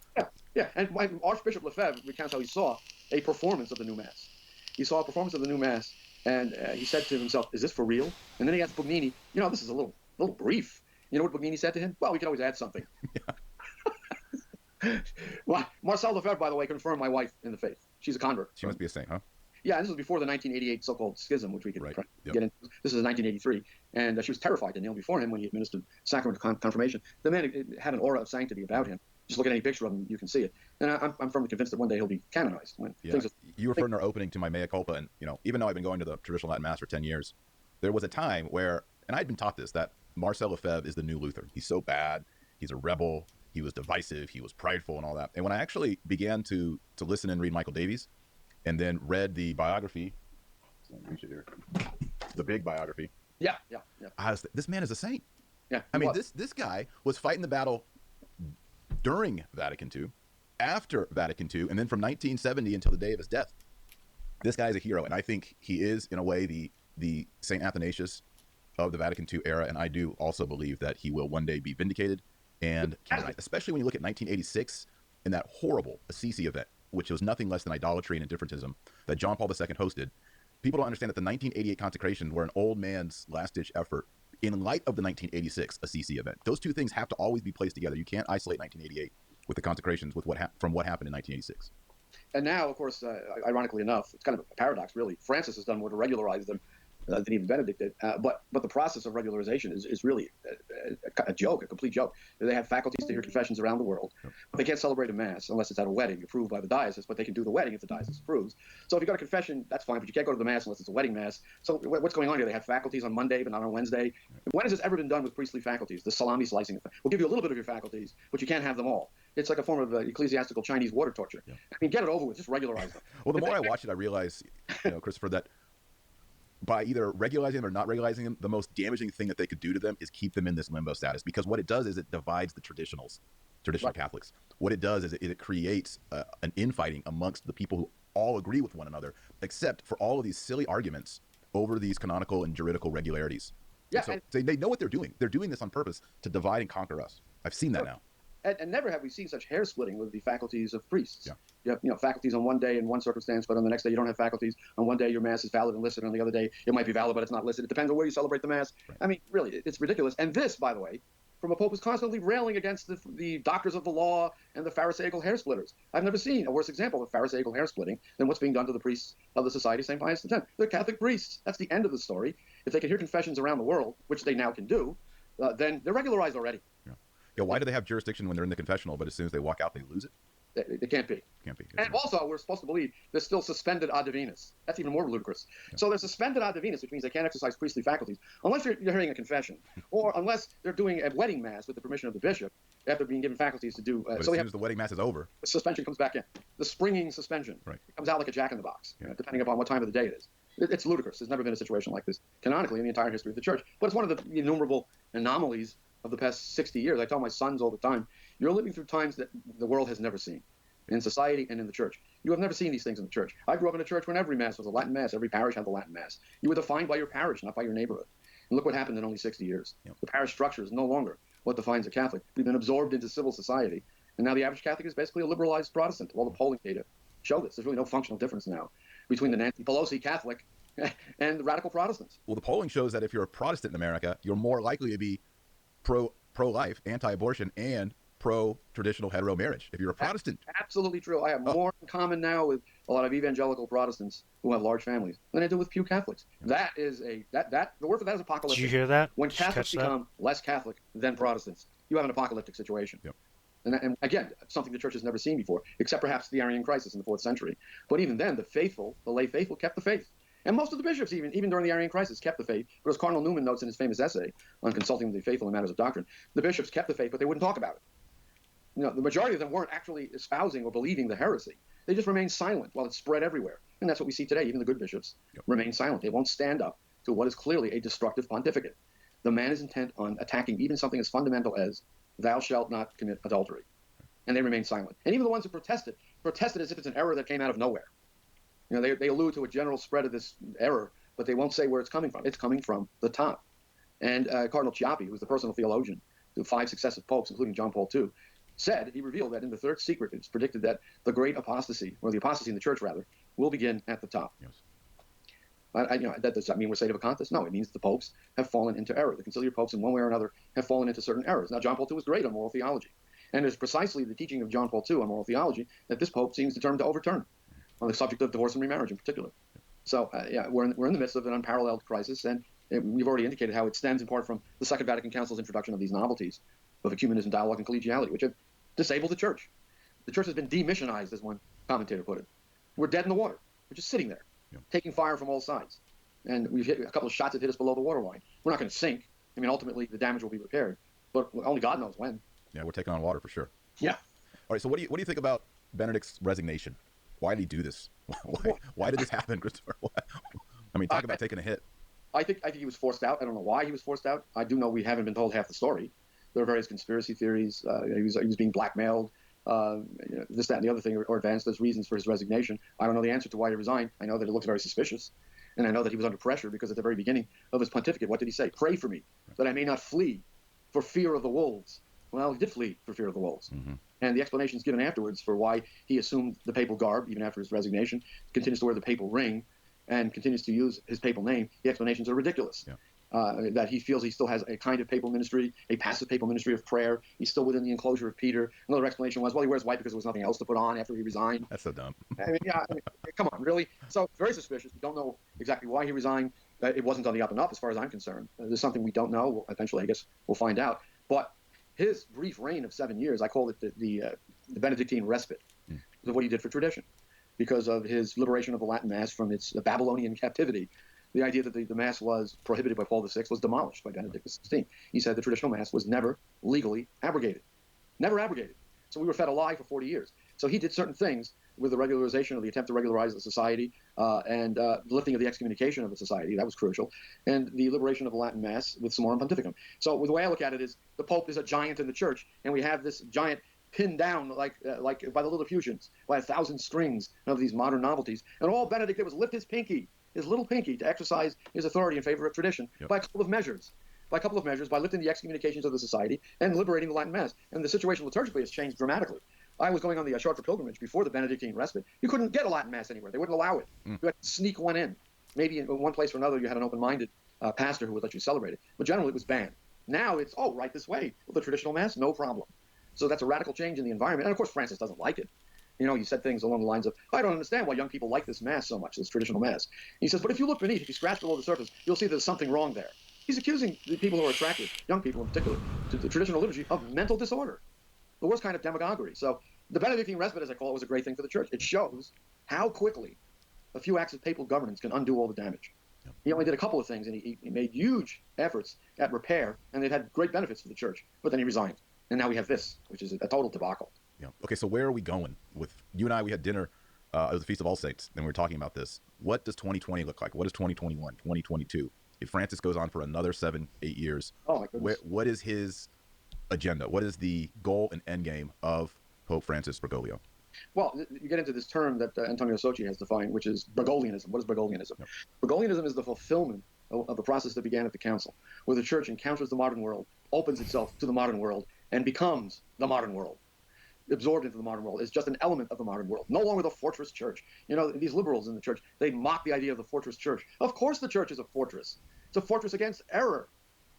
Speaker 3: and Archbishop Lefebvre recounts how he saw a performance of the new mass. He saw a performance of the new mass, and he said to himself, "Is this for real?" And then he asked Bugnini, "This is a little brief." You know what Bugnini said to him? "Well, we can always add something." Well, Marcel Lefebvre, by the way, confirmed my wife in the faith. She's a convert.
Speaker 2: She must be a saint, huh?
Speaker 3: Yeah, this was before the 1988 so-called schism, which we could get into. This is 1983, and she was terrified to kneel before him when he administered sacrament of confirmation. The man had an aura of sanctity about him. Just look at any picture of him, you can see it. And I'm firmly convinced that one day he'll be canonized.
Speaker 2: You referred in our opening to my mea culpa, and even though I've been going to the traditional Latin Mass for 10 years, there was a time where, and I'd been taught this, that Marcel Lefebvre is the new Luther. He's so bad. He's a rebel. He was divisive. He was prideful and all that. And when I actually began to listen and read Michael Davies, and then read the biography, the big biography.
Speaker 3: Yeah.
Speaker 2: This man is a saint.
Speaker 3: Yeah.
Speaker 2: I mean, this guy was fighting the battle during Vatican II, after Vatican II, and then from 1970 until the day of his death. This guy is a hero, and I think he is, in a way, the St. Athanasius of the Vatican II era, and I do also believe that he will one day be vindicated and canonized, especially when you look at 1986 and that horrible Assisi event, which was nothing less than idolatry and indifferentism that John Paul II hosted. People don't understand that the 1988 consecrations were an old man's last-ditch effort in light of the 1986 Assisi event. Those two things have to always be placed together. You can't isolate 1988 with the consecrations from what happened in 1986.
Speaker 3: And now, of course, ironically enough, it's kind of a paradox, really. Francis has done more to regularize them than even Benedict did. But the process of regularization is really a joke, a complete joke. They have faculties to hear confessions around the world. But they can't celebrate a mass unless it's at a wedding approved by the diocese, but they can do the wedding if the diocese approves. So if you go to confession, that's fine, but you can't go to the mass unless it's a wedding mass. So what's going on here? They have faculties on Monday, but not on Wednesday. When has this ever been done with priestly faculties? The salami slicing. We'll give you a little bit of your faculties, but you can't have them all. It's like a form of ecclesiastical Chinese water torture. I mean, get it over with. Just regularize them.
Speaker 2: Well, the more I watch it, I realize, Christopher, that by either regularizing them or not regularizing them, the most damaging thing that they could do to them is keep them in this limbo status. Because what it does is it divides the traditional Catholics. What it does is it creates an infighting amongst the people who all agree with one another, except for all of these silly arguments over these canonical and juridical regularities.
Speaker 3: Yeah,
Speaker 2: so they know what they're doing. They're doing this on purpose to divide and conquer us. I've seen that now.
Speaker 3: And never have we seen such hair splitting with the faculties of priests. Yeah. You have faculties on one day in one circumstance, but on the next day you don't have faculties. On one day your mass is valid and licit, and on the other day it might be valid, but it's not licit. It depends on where you celebrate the mass. Right. I mean, really, it's ridiculous. And this, by the way, from a pope who's constantly railing against the doctors of the law and the Pharisaical hair splitters. I've never seen a worse example of Pharisaical hair splitting than what's being done to the priests of the Society of St. Pius X. They're Catholic priests. That's the end of the story. If they can hear confessions around the world, which they now can do, then they're regularized already.
Speaker 2: Yeah, why do they have jurisdiction when they're in the confessional, but as soon as they walk out, they lose it?
Speaker 3: It can't be.
Speaker 2: Can't be.
Speaker 3: And also, we're supposed to believe they're still suspended ad divinis. That's even more ludicrous. Yeah. So they're suspended ad divinis, which means they can't exercise priestly faculties unless you're hearing a confession, or unless they're doing a wedding mass with the permission of the bishop after being given faculties to do.
Speaker 2: But as soon as the wedding mass is over,
Speaker 3: the suspension comes back in. The springing suspension comes out like a jack in the box, depending upon what time of the day it is. It's ludicrous. There's never been a situation like this canonically in the entire history of the church. But it's one of the innumerable anomalies of the past 60 years. I tell my sons all the time, you're living through times that the world has never seen, in society and in the church. You have never seen these things in the church. I grew up in a church when every mass was a Latin mass. Every parish had the Latin mass. You were defined by your parish, not by your neighborhood. And look what happened in only 60 years. Yep. The parish structure is no longer what defines a Catholic. We've been absorbed into civil society. And now the average Catholic is basically a liberalized Protestant. All the polling data show this. There's really no functional difference now between the Nancy Pelosi Catholic and the radical Protestants.
Speaker 2: Well, the polling shows that if you're a Protestant in America, you're more likely to be pro-life, anti-abortion, and pro-traditional hetero marriage. If you're a Protestant.
Speaker 3: Absolutely true. I have more in common now with a lot of evangelical Protestants who have large families than I do with Pew Catholics. That is the word for that is apocalyptic.
Speaker 4: Did you hear that?
Speaker 3: When Catholics become less Catholic than Protestants, you have an apocalyptic situation.
Speaker 2: Yep.
Speaker 3: And again, something the church has never seen before, except perhaps the Arian crisis in the 4th century. But even then, the lay faithful, kept the faith. And most of the bishops, even during the Arian crisis, kept the faith. But as Cardinal Newman notes in his famous essay on consulting the faithful in matters of doctrine, the bishops kept the faith, but they wouldn't talk about it. The majority of them weren't actually espousing or believing the heresy. They just remained silent while it spread everywhere. And that's what we see today. Even the good bishops remain silent. They won't stand up to what is clearly a destructive pontificate. The man is intent on attacking even something as fundamental as thou shalt not commit adultery. And they remain silent. And even the ones who protested as if it's an error that came out of nowhere. They allude to a general spread of this error, but they won't say where it's coming from. It's coming from the top. And Cardinal Chiappi, who was the personal theologian to 5 successive popes, including John Paul II, he revealed that in the 3rd secret, it's predicted that the great apostasy, or the apostasy in the church rather, will begin at the top.
Speaker 2: Yes.
Speaker 3: That does that mean we're sede vacantis? No, it means the popes have fallen into error. The conciliar popes, in one way or another, have fallen into certain errors. Now, John Paul II was great on moral theology. And it's precisely the teaching of John Paul II on moral theology that this pope seems determined to overturn on the subject of divorce and remarriage in particular. So, we're in the midst of an unparalleled crisis, and we've already indicated how it stems in part from the Second Vatican Council's introduction of these novelties of ecumenism, dialogue, and collegiality, which have disabled the church. The church has been demissionized, as one commentator put it. We're dead in the water. We're just sitting there, taking fire from all sides. And we've hit a couple of shots that hit us below the waterline. We're not going to sink. I mean, ultimately, the damage will be repaired, but only God knows when.
Speaker 2: Yeah, we're taking on water for sure.
Speaker 3: Yeah.
Speaker 2: All right. So what do you think about Benedict's resignation? Why did he do this? Why did this happen, Christopher? I mean, talk about taking a hit.
Speaker 3: I think he was forced out. I don't know why he was forced out. I do know we haven't been told half the story. There are various conspiracy theories. He was being blackmailed. This, that, and the other thing are advanced as reasons for his resignation. I don't know the answer to why he resigned. I know that it looks very suspicious. And I know that he was under pressure because at the very beginning of his pontificate, what did he say? Pray for me, that I may not flee for fear of the wolves. Well, he did flee for fear of the wolves. Mm-hmm. And the explanations given afterwards for why he assumed the papal garb, even after his resignation, continues to wear the papal ring, and continues to use his papal name, the explanations are ridiculous. Yeah. That he feels he still has a kind of papal ministry, a passive papal ministry of prayer. He's still within the enclosure of Peter. Another explanation was, well, he wears white because there was nothing else to put on after he resigned.
Speaker 2: That's so dumb.
Speaker 3: Come on, really? So very suspicious. We don't know exactly why he resigned. It wasn't on the up and up as far as I'm concerned. There's something we don't know. Well, eventually, I guess we'll find out. But his brief reign of 7 years, I call it the Benedictine respite of what he did for tradition, because of his liberation of the Latin Mass from its Babylonian captivity. The idea that the Mass was prohibited by Paul VI was demolished by Benedict XVI. He said the traditional Mass was never legally abrogated. Never abrogated. So we were fed a lie for 40 years. So he did certain things with the regularization of the attempt to regularize the society and the lifting of the excommunication of the society. That was crucial. And the liberation of the Latin Mass with Summorum Pontificum. So the way I look at it is the Pope is a giant in the church, and we have this giant pinned down like by the Lilliputians, by 1,000 strings of these modern novelties. And all Benedict did was lift his pinky, his little pinky, to exercise his authority in favor of tradition by a couple of measures. By lifting the excommunications of the society and liberating the Latin Mass. And the situation liturgically has changed dramatically. I was going on the Chartres pilgrimage before the Benedictine respite. You couldn't get a Latin Mass anywhere. They wouldn't allow it. You had to sneak one in. Maybe in one place or another you had an open-minded pastor who would let you celebrate it. But generally it was banned. Now it's, right this way. Well, the traditional Mass, no problem. So that's a radical change in the environment. And of course Francis doesn't like it. He said things along the lines of, I don't understand why young people like this Mass so much, this traditional Mass. He says, but if you look beneath, if you scratch below the surface, you'll see there's something wrong there. He's accusing the people who are attracted, young people in particular, to the traditional liturgy of mental disorder. The worst kind of demagoguery. So The Benedictine respite, as I call it, was a great thing for the church. It shows how quickly a few acts of papal governance can undo all the damage. Yep. He only did a couple of things, and he made huge efforts at repair, and they've had great benefits for the church. But then he resigned, and now we have this, which is a total debacle.
Speaker 2: Yeah. Okay, so where are we going with you and I? We had dinner. It was the Feast of All Saints, and we were talking about this. What does 2020 look like? What is 2021, 2022? If Francis goes on for another 7-8 years,
Speaker 3: oh my goodness,
Speaker 2: what is his agenda? What is the goal and end game of Pope Francis Bergoglio?
Speaker 3: Well, you get into this term that Antonio Sochi has defined, which is Bergoglianism. What is Bergoglianism? Yep. Bergoglianism is the fulfillment of the process that began at the council, where the church encounters the modern world, opens itself to the modern world, and becomes the modern world, absorbed into the modern world. It's just an element of the modern world, no longer the fortress church. You know, these liberals in the church, they mock the idea of the fortress church. Of course the church is a fortress. It's a fortress against error.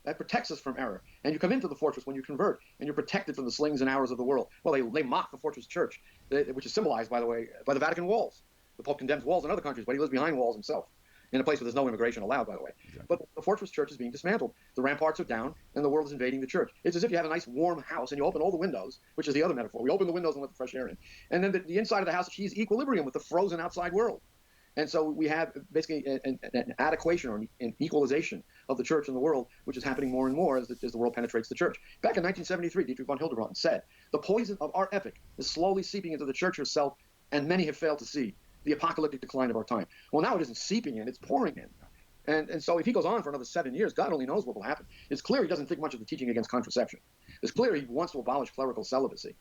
Speaker 3: That protects us from error. And you come into the fortress when you convert, and you're protected from the slings and arrows of the world. Well, they mock the fortress church, which is symbolized, by the way, by the Vatican walls. The Pope condemns walls in other countries, but he lives behind walls himself, in a place where there's no immigration allowed, by the way. Exactly. But the fortress church is being dismantled. The ramparts are down, and the world is invading the church. It's as if you have a nice warm house, and you open all the windows, which is the other metaphor. We open the windows and let the fresh air in. And then the inside of the house achieves equilibrium with the frozen outside world. And so we have basically an adequation or an equalization of the church and the world, which is happening more and more as the world penetrates the church. Back in 1973, Dietrich von Hildebrand said, "The poison of our epoch is slowly seeping into the church herself, and many have failed to see the apocalyptic decline of our time." Well, now it isn't seeping in, it's pouring in. And so if he goes on for another 7 years, God only knows what will happen. It's clear he doesn't think much of the teaching against contraception. It's clear he wants to abolish clerical celibacy.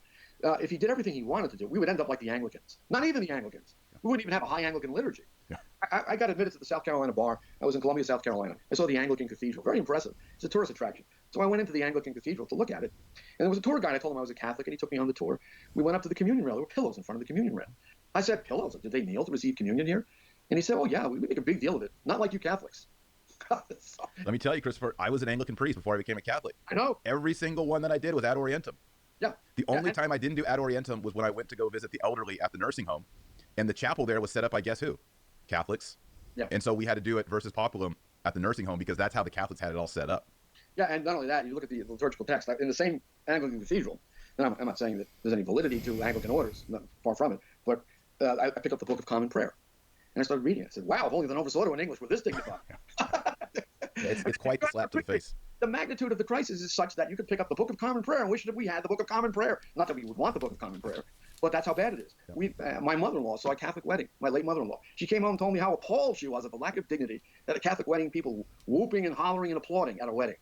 Speaker 3: If he did everything he wanted to do, we would end up like the Anglicans. Not even the Anglicans. We wouldn't even have a high Anglican liturgy. Yeah. I got admitted to the South Carolina bar. I was in Columbia, South Carolina. I saw the Anglican Cathedral. Very impressive. It's a tourist attraction. So I went into the Anglican Cathedral to look at it. And there was a tour guide. I told him I was a Catholic, and he took me on the tour. We went up to the communion rail. There were pillows in front of the communion rail. I said, "Pillows? Did they kneel to receive communion here?" And he said, "Oh, yeah, we make a big deal of it. Not like you Catholics."
Speaker 2: Let me tell you, Christopher, I was an Anglican priest before I became a Catholic.
Speaker 3: I know.
Speaker 2: Every single one that I did was ad orientem.
Speaker 3: Yeah.
Speaker 2: The only time I didn't do ad orientem was when I went to go visit the elderly at the nursing home. And the chapel there was set up by guess who? Catholics. Yeah. And so we had to do it versus populum at the nursing home because that's how the Catholics had it all set up.
Speaker 3: Yeah, and not only that, you look at the liturgical text. In the same Anglican Cathedral, and I'm not saying that there's any validity to Anglican orders, far from it, but I picked up the Book of Common Prayer. And I started reading it. I said, "Wow, if only the Novus Ordo in English were this dignified."
Speaker 2: It's quite the slap to the face.
Speaker 3: The magnitude of the crisis is such that you could pick up the Book of Common Prayer and wish that we had the Book of Common Prayer. Not that we would want the Book of Common Prayer, but that's how bad it is. Yeah. My mother-in-law saw a Catholic wedding, my late mother-in-law. She came home and told me how appalled she was at the lack of dignity at a Catholic wedding, people whooping and hollering and applauding at a wedding.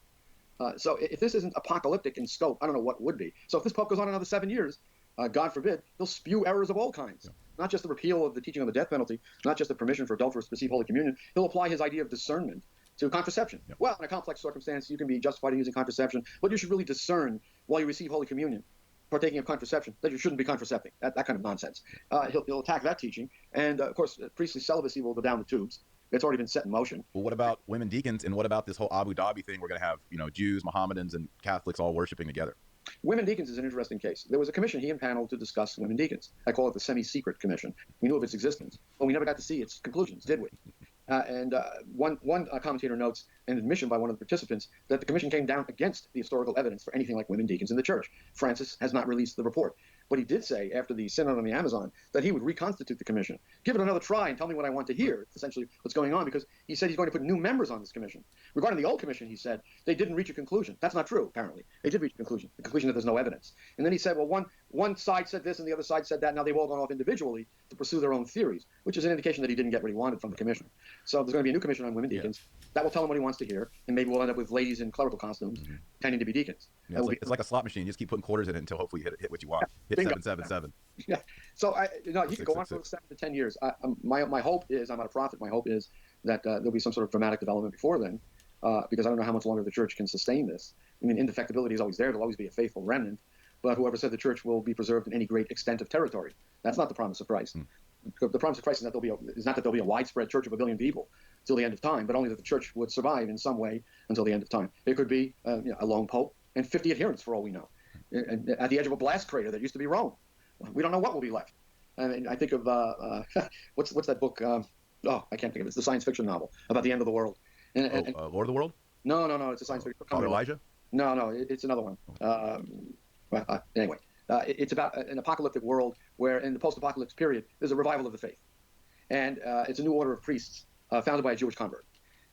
Speaker 3: So if this isn't apocalyptic in scope, I don't know what would be. So if this Pope goes on another 7 years, God forbid, he'll spew errors of all kinds. Yeah. Not just the repeal of the teaching on the death penalty, not just the permission for adulterers to receive Holy Communion. He'll apply his idea of discernment to contraception. Yep. Well, in a complex circumstance, you can be justified in using contraception, but you should really discern while you receive Holy Communion, partaking of contraception, that you shouldn't be contracepting. That kind of nonsense. He'll attack that teaching. And, of course, priestly celibacy will go down the tubes. It's already been set in motion.
Speaker 2: Well, what about women deacons, and what about this whole Abu Dhabi thing? We're going to have, Jews, Mohammedans, and Catholics all worshiping together.
Speaker 3: Women deacons is an interesting case. There was a commission he impaneled to discuss women deacons. I call it the semi-secret commission. We knew of its existence, but we never got to see its conclusions, did we? One commentator notes an admission by one of the participants that the commission came down against the historical evidence for anything like women deacons in the church. Francis has not released the report. But he did say after the Synod on the Amazon that he would reconstitute the commission, give it another try and tell me what I want to hear. It's essentially what's going on, because he said he's going to put new members on this commission. Regarding the old commission, he said they didn't reach a conclusion. That's not true, apparently. They did reach a conclusion, the conclusion that there's no evidence. And then he said, well, one side said this and the other side said that. Now they've all gone off individually to pursue their own theories, which is an indication that he didn't get what he wanted from the commission. So there's going to be a new commission on women deacons. Yeah. That will tell him what he wants to hear, and maybe we'll end up with ladies in clerical costumes pretending to be deacons.
Speaker 2: Yeah, it's like a slot machine. You just keep putting quarters in it until hopefully you hit what you want. Hit 777.
Speaker 3: Yeah. So he could go on for 7 to 10 years. My hope is, I'm not a prophet. My hope is that there'll be some sort of dramatic development before then, because I don't know how much longer the church can sustain this. I mean, indefectibility is always there. There'll always be a faithful remnant. But whoever said the church will be preserved in any great extent of territory, that's not the promise of Christ. The promise of Christ is not that there'll be a widespread church of 1 billion people till the end of time, but only that the church would survive in some way until the end of time. It could be a lone pope and 50 adherents, for all we know, at the edge of a blast crater that used to be Rome. We don't know what will be left. I mean, I think of what's that book? I can't think of it. It's the science fiction novel about the end of the world.
Speaker 2: Lord of the World?
Speaker 3: No. It's a science fiction.
Speaker 2: Father Elijah?
Speaker 3: No. It's another one. Anyway, It's about an apocalyptic world where, in the post-apocalypse period, there's a revival of the faith, and it's a new order of priests founded by a Jewish convert,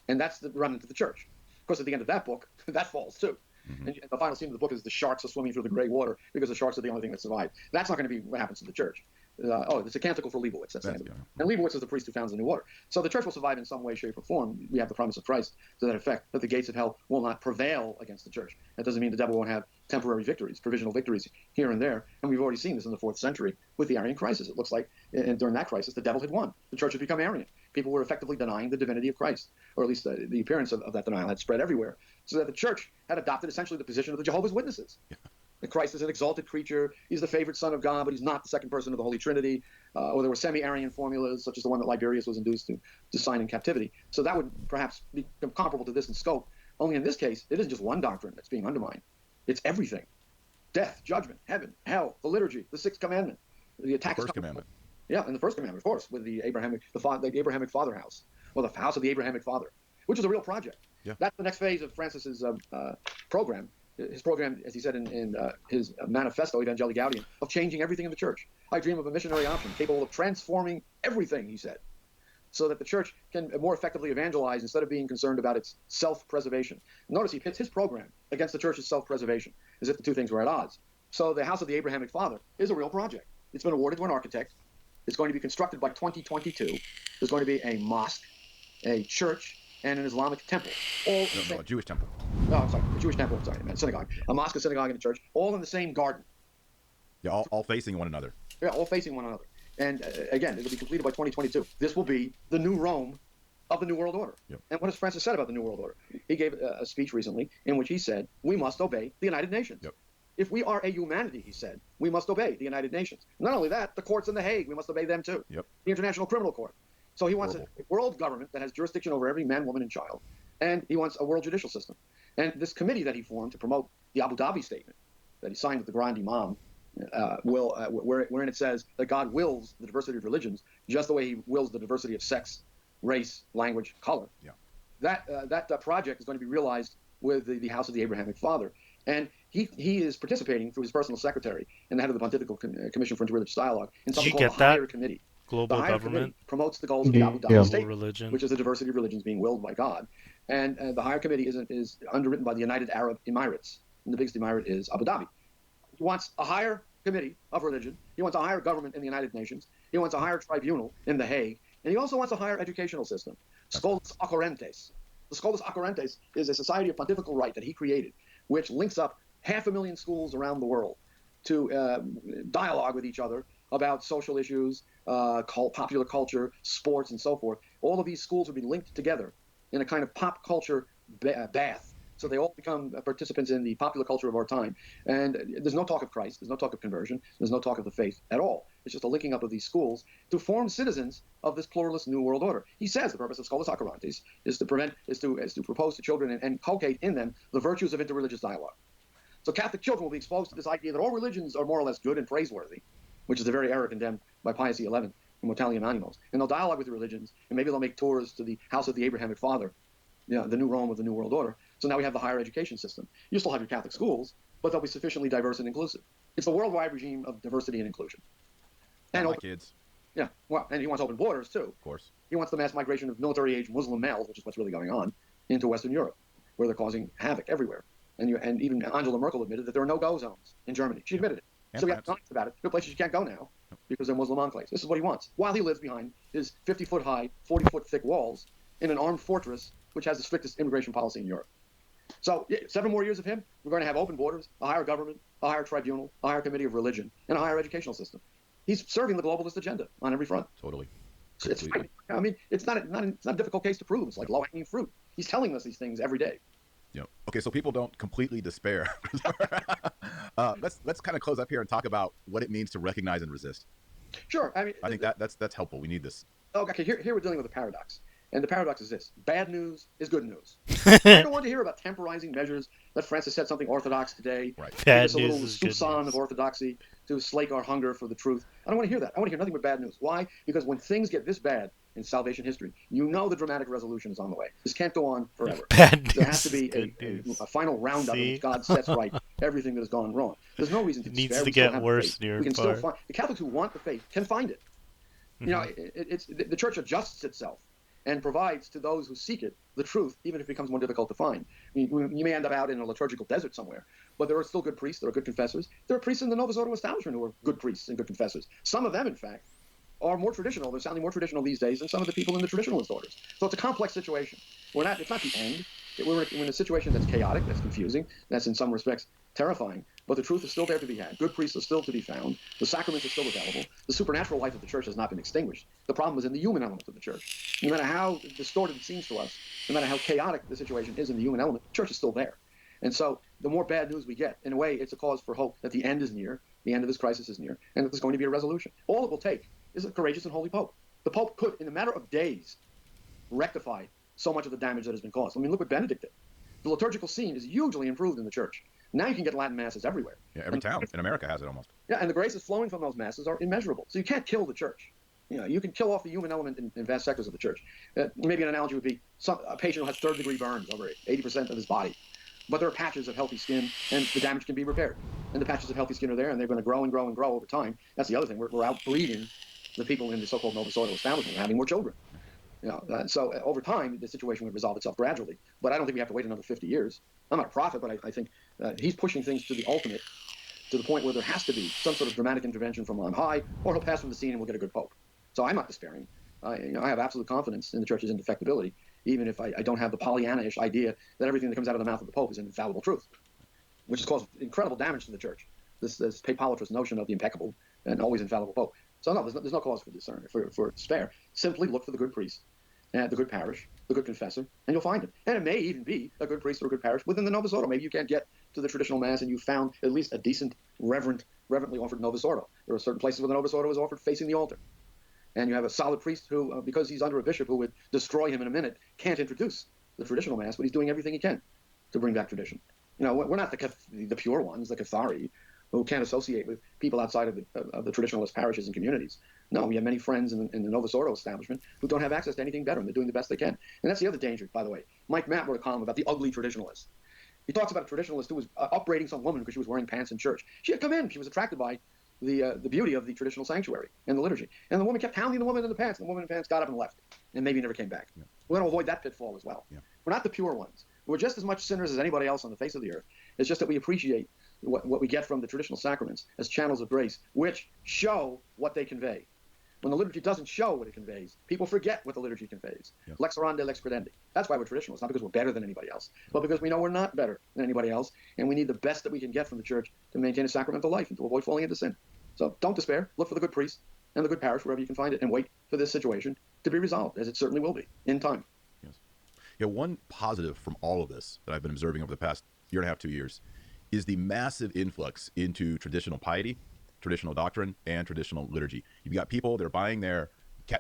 Speaker 3: and that's the remnant of the church. Of course, at the end of that book, that falls too.
Speaker 2: Mm-hmm.
Speaker 3: And the final scene of the book is the sharks are swimming through the gray water because the sharks are the only thing that survived. That's not going to be what happens to the church. It's a canticle for Leibowitz. That's the end of it. And Leibowitz is the priest who founds the new order. So the church will survive in some way, shape, or form. We have the promise of Christ to that effect, that the gates of hell will not prevail against the church. That doesn't mean the devil won't have temporary victories, provisional victories here and there. And we've already seen this in the 4th century with the Arian crisis. It looks like during that crisis, the devil had won. The church had become Arian. People were effectively denying the divinity of Christ, or at least the appearance of that denial had spread everywhere, so that the church had adopted essentially the position of the Jehovah's Witnesses. That Christ is an exalted creature. He's the favored son of God, but he's not the second person of the Holy Trinity. Or there were semi-Arian formulas, such as the one that Liberius was induced to sign in captivity. So that would perhaps be comparable to this in scope. Only in this case, it isn't just one doctrine that's being undermined. It's everything. Death, judgment, heaven, hell, the liturgy, the 6th commandment. The attack.
Speaker 2: The first commandment.
Speaker 3: Yeah, and the first commandment, of course, with the Abrahamic father house, or the house of the Abrahamic father, which is a real project.
Speaker 2: Yeah.
Speaker 3: That's the next phase of Francis's program. His program, as he said in his manifesto, Evangelii Gaudium, of changing everything in the church. I dream of a missionary option capable of transforming everything, he said, so that the church can more effectively evangelize instead of being concerned about its self-preservation. Notice he pits his program against the church's self-preservation, as if the two things were at odds. So the house of the Abrahamic father is a real project. It's been awarded to an architect. It's going to be constructed by 2022. There's going to be a mosque, a church, and an Islamic temple. A
Speaker 2: Jewish temple.
Speaker 3: No, I'm sorry, a Jewish temple. I'm sorry, man, synagogue. A mosque, a synagogue, and a church, all in the same garden.
Speaker 2: Yeah, all facing one another.
Speaker 3: Yeah, all facing one another. And again, it'll be completed by 2022. This will be the new Rome of the New World Order.
Speaker 2: Yep.
Speaker 3: And what has Francis said about the New World Order? He gave a speech recently in which he said, we must obey the United Nations.
Speaker 2: Yep.
Speaker 3: If we are a humanity, he said, we must obey the United Nations. Not only that, the courts in The Hague, we must obey them too.
Speaker 2: Yep.
Speaker 3: The International Criminal Court. So he wants a world government that has jurisdiction over every man, woman, and child. And he wants a world judicial system. And this committee that he formed to promote the Abu Dhabi statement that he signed with the Grand Imam, wherein it says that God wills the diversity of religions just the way he wills the diversity of sex, race, language, color.
Speaker 2: Yeah.
Speaker 3: That project is going to be realized with the House of the Abrahamic Father. And he is participating through his personal secretary and the head of the Pontifical Commission for Interreligious Dialogue in something called the Higher Committee.
Speaker 4: Global
Speaker 3: the Higher
Speaker 4: government
Speaker 3: Committee promotes the goals of the Abu Dhabi Statement,
Speaker 4: religion,
Speaker 3: which is the diversity of religions being willed by God. And the Higher Committee is underwritten by the United Arab Emirates, and the biggest emirate is Abu Dhabi. He wants a higher committee of religion. He wants a higher government in the United Nations. He wants a higher tribunal in The Hague. And he also wants a higher educational system. Scholas Occurrentes. The Scholas Occurrentes is a society of pontifical right that he created, which links up 500,000 schools around the world to dialogue with each other about social issues, popular culture, sports, and so forth. All of these schools would be linked together in a kind of pop culture bath. So they all become participants in the popular culture of our time. And there's no talk of Christ. There's no talk of conversion. There's no talk of the faith at all. It's just a linking up of these schools to form citizens of this pluralist new world order. He says the purpose of Scholas Occurrentes is to propose to children and inculcate in them the virtues of interreligious dialogue. So Catholic children will be exposed to this idea that all religions are more or less good and praiseworthy, which is the very error condemned by Pius XI in Mortalium Animos. And they'll dialogue with the religions, and maybe they'll make tours to the house of the Abrahamic Father, the new Rome of the New World Order. So now we have the higher education system. You still have your Catholic schools, but they'll be sufficiently diverse and inclusive. It's the worldwide regime of diversity and inclusion.
Speaker 2: And my kids.
Speaker 3: Yeah, well, and he wants open borders, too.
Speaker 2: Of course.
Speaker 3: He wants the mass migration of military-age Muslim males, which is what's really going on, into Western Europe, where they're causing havoc everywhere. And even Angela Merkel admitted that there are no-go zones in Germany. She admitted it.
Speaker 2: And
Speaker 3: so we have to talk about it. There are places you can't go now because they're Muslim enclaves. This is what he wants, while he lives behind his 50-foot-high, 40-foot-thick walls in an armed fortress which has the strictest immigration policy in Europe. So 7 more years of him, we're going to have open borders, a higher government, a higher tribunal, a higher committee of religion, and a higher educational system. He's serving the globalist agenda on every front.
Speaker 2: Totally.
Speaker 3: I mean, it's not a difficult case to prove. It's like low-hanging fruit. He's telling us these things every day.
Speaker 2: Yeah. Okay, so people don't completely despair. Let's kind of close up here and talk about what it means to recognize and resist.
Speaker 3: Sure. I mean,
Speaker 2: I think that's helpful. We need this.
Speaker 3: Okay. Here we're dealing with a paradox. And the paradox is this: bad news is good news. I don't want to hear about temporizing measures. That Francis said something orthodox today.
Speaker 2: Right.
Speaker 3: Bad news a little soupçon of orthodoxy to slake our hunger for the truth. I don't want to hear that. I want to hear nothing but bad news. Why? Because when things get this bad in salvation history, you know the dramatic resolution is on the way. This can't go on forever.
Speaker 4: Bad news.
Speaker 3: There has to be
Speaker 4: Good news.
Speaker 3: a final roundup in
Speaker 4: See?
Speaker 3: which God sets right everything that has gone wrong. There's no reason to
Speaker 4: It needs
Speaker 3: despair.
Speaker 4: to
Speaker 3: We still
Speaker 4: get
Speaker 3: have the
Speaker 4: worse
Speaker 3: faith.
Speaker 4: near
Speaker 3: We can
Speaker 4: and
Speaker 3: still
Speaker 4: far.
Speaker 3: find the Catholics who want the faith can find it. You know, the church adjusts itself and provides to those who seek it the truth, even if it becomes more difficult to find. I mean, you may end up out in a liturgical desert somewhere, but there are still good priests. There are good confessors. There are priests in the Novus Ordo establishment who are good priests and good confessors. Some of them, in fact, are more traditional. They're sounding more traditional these days than some of the people in the traditionalist orders. So it's a complex situation. It's not the end. We're in a situation that's chaotic, that's confusing, that's in some respects terrifying, but the truth is still there to be had. Good priests are still to be found. The sacraments are still available. The supernatural life of the church has not been extinguished. The problem is in the human element of the church. No matter how distorted it seems to us, no matter how chaotic the situation is in the human element, the church is still there. And so the more bad news we get, in a way, it's a cause for hope that the end is near, the end of this crisis is near, and that there's going to be a resolution. All it will take is a courageous and holy Pope. The Pope could, in a matter of days, rectify so much of the damage that has been caused. I mean, look what Benedict did. The liturgical scene is hugely improved in the church. Now you can get Latin masses everywhere.
Speaker 2: Yeah, every town in America has it almost.
Speaker 3: Yeah, and the graces flowing from those masses are immeasurable. So you can't kill the church. You know, you can kill off the human element in vast sectors of the church. Maybe an analogy would be a patient who has third-degree burns over 80% of his body. But there are patches of healthy skin, and the damage can be repaired. And the patches of healthy skin are there, and they're going to grow and grow and grow over time. That's the other thing. We're outbreeding the people in the so-called Novus Ordo establishment. We're having more children. You know, so over time, the situation would resolve itself gradually. But I don't think we have to wait another 50 years. I'm not a prophet, but I think he's pushing things to the ultimate, to the point where there has to be some sort of dramatic intervention from on high, or he'll pass from the scene and we'll get a good pope. So I'm not despairing. I have absolute confidence in the church's indefectibility, even if I don't have the Pollyanna-ish idea that everything that comes out of the mouth of the pope is an infallible truth, which has caused incredible damage to the church. This papalatrous notion of the impeccable and always infallible pope. So no, there's no cause for discern, for despair. Simply look for the good priest, the good parish, the good confessor, and you'll find him. And it may even be a good priest or a good parish within the Novus Ordo. Maybe you can't get to the traditional mass and you found at least a decent, reverently offered Novus Ordo. There are certain places where the Novus Ordo is offered facing the altar. And you have a solid priest who, because he's under a bishop who would destroy him in a minute, can't introduce the traditional mass, but he's doing everything he can to bring back tradition. You know, we're not the pure ones, the Cathari, who can't associate with people outside of the traditionalist parishes and communities. No, we have many friends in the Novus Ordo establishment who don't have access to anything better, and they're doing the best they can. And that's the other danger, by the way. Mike Matt wrote a column about the ugly traditionalist. He talks about a traditionalist who was upbraiding some woman because she was wearing pants in church. She had come in. She was attracted by the beauty of the traditional sanctuary and the liturgy. And the woman kept hounding the woman in the pants, and the woman in the pants got up and left, and maybe never came back. Yeah. We want to avoid that pitfall as well. Yeah. We're not the pure ones. We're just as much sinners as anybody else on the face of the earth. It's just that we appreciate what we get from the traditional sacraments as channels of grace, which show what they convey. When the liturgy doesn't show what it conveys, people forget what the liturgy conveys. Yeah. Lex orandi, lex credendi. That's why we're traditionalists, not because we're better than anybody else, but because we know we're not better than anybody else, and we need the best that we can get from the church to maintain a sacramental life and to avoid falling into sin. So don't despair. Look for the good priest and the good parish wherever you can find it, and wait for this situation to be resolved, as it certainly will be in time.
Speaker 2: Yes. Yeah, one positive from all of this that I've been observing over the past year and a half, 2 years, is the massive influx into traditional piety, traditional doctrine, and traditional liturgy. You've got people, they're buying they're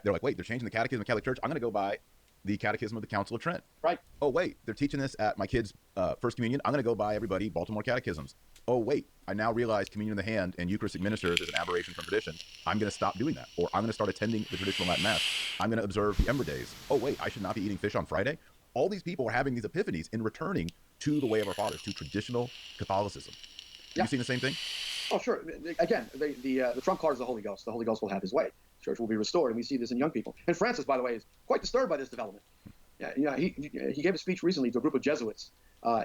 Speaker 2: like, wait, they're changing the catechism of the Catholic Church. I'm going to go buy the Catechism of the Council of Trent.
Speaker 3: Right.
Speaker 2: Oh, wait, they're teaching this at my kid's First Communion. I'm going to go buy everybody Baltimore Catechisms. Oh, wait, I now realize Communion in the Hand and Eucharistic Ministers is an aberration from tradition. I'm going to stop doing that. Or I'm going to start attending the traditional Latin Mass. I'm going to observe the Ember Days. Oh, wait, I should not be eating fish on Friday. All these people are having these epiphanies in returning to the way of our fathers, to traditional Catholicism. Yeah. You seen the same thing?
Speaker 3: Oh, sure. Again, the trump card is the Holy Ghost. The Holy Ghost will have his way. The church will be restored, and we see this in young people. And Francis, by the way, is quite disturbed by this development. Yeah, he gave a speech recently to a group of Jesuits.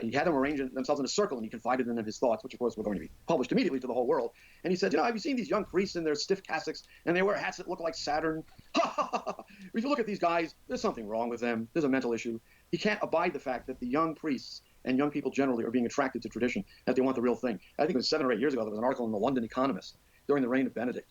Speaker 3: He had them arrange themselves in a circle, and he confided in them his thoughts, which, of course, were going to be published immediately to the whole world. And he said, have you seen these young priests in their stiff cassocks, and they wear hats that look like Saturn? If you look at these guys, there's something wrong with them. There's a mental issue. He can't abide the fact that the young priests and young people generally are being attracted to tradition, that they want the real thing. I think it was 7 or 8 years ago, there was an article in the London Economist during the reign of Benedict.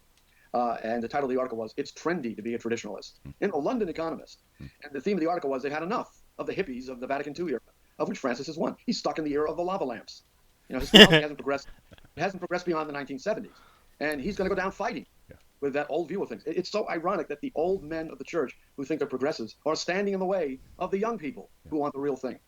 Speaker 3: And the title of the article was, "It's Trendy to be a Traditionalist," in the London Economist. And the theme of the article was, they've had enough of the hippies of the Vatican II era, of which Francis is one. He's stuck in the era of the lava lamps. His theology hasn't progressed beyond the 1970s. And he's going to go down fighting with that old view of things. It's so ironic that the old men of the church who think they're progressives are standing in the way of the young people who want the real thing.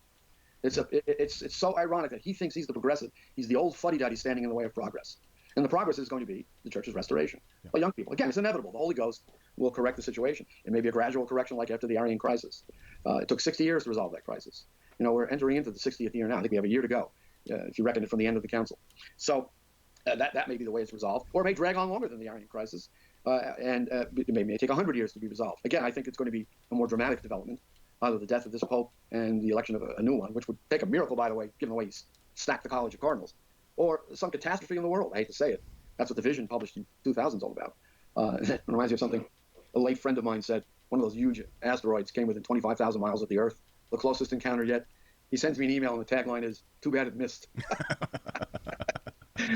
Speaker 3: It's so ironic that he thinks he's the progressive. He's the old fuddy-duddy standing in the way of progress. And the progress is going to be the church's restoration. Well, young people, again, it's inevitable. The Holy Ghost will correct the situation. It may be a gradual correction like after the Aryan crisis. It took 60 years to resolve that crisis. We're entering into the 60th year now. I think we have a year to go, if you reckon it from the end of the council. So that may be the way it's resolved, or it may drag on longer than the Aryan crisis, and it may take 100 years to be resolved. Again, I think it's going to be a more dramatic development, either the death of this pope and the election of a new one, which would take a miracle, by the way, given the way he's stacked the College of Cardinals, or some catastrophe in the world. I hate to say it. That's what the Vision published in 2000 is all about. It reminds me of something a late friend of mine said. One of those huge asteroids came within 25,000 miles of the Earth, the closest encounter yet. He sends me an email, and the tagline is, "Too bad it missed."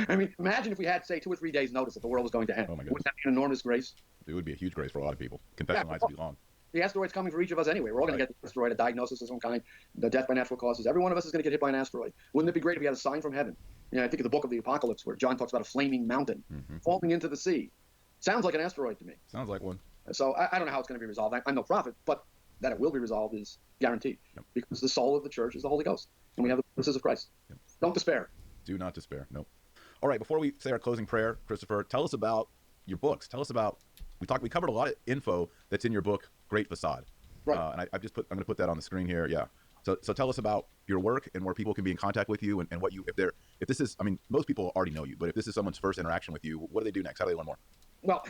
Speaker 3: I mean, imagine if we had, say, 2 or 3 days' notice that the world was going to end.
Speaker 2: Oh my
Speaker 3: Wouldn't
Speaker 2: goodness.
Speaker 3: that be an enormous grace?
Speaker 2: It would be a huge grace for a lot of people. Confession lines would be long.
Speaker 3: The asteroid's coming for each of us anyway. We're all going to get the asteroid, a diagnosis of some kind, the death by natural causes. Every one of us is going to get hit by an asteroid. Wouldn't it be great if we had a sign from heaven? I think of the book of the Apocalypse, where John talks about a flaming mountain falling into the sea. Sounds like an asteroid to me.
Speaker 2: Sounds like one.
Speaker 3: So I don't know how it's going to be resolved. I'm no prophet, but that it will be resolved is guaranteed.
Speaker 2: Yep.
Speaker 3: Because the soul of the church is the Holy Ghost, and we have the promises of Christ.
Speaker 2: Yep.
Speaker 3: Don't despair.
Speaker 2: Do not despair. Nope. All right, before we say our closing prayer, Christopher, tell us about your books. Tell us about, we covered a lot of info that's in your book, Great Facade.
Speaker 3: Right.
Speaker 2: And I'm going to put that on the screen here. Yeah. So tell us about your work and where people can be in contact with you, and what you, if this is, I mean, most people already know you, but if this is someone's first interaction with you, what do they do next? How do they learn more?
Speaker 3: Well,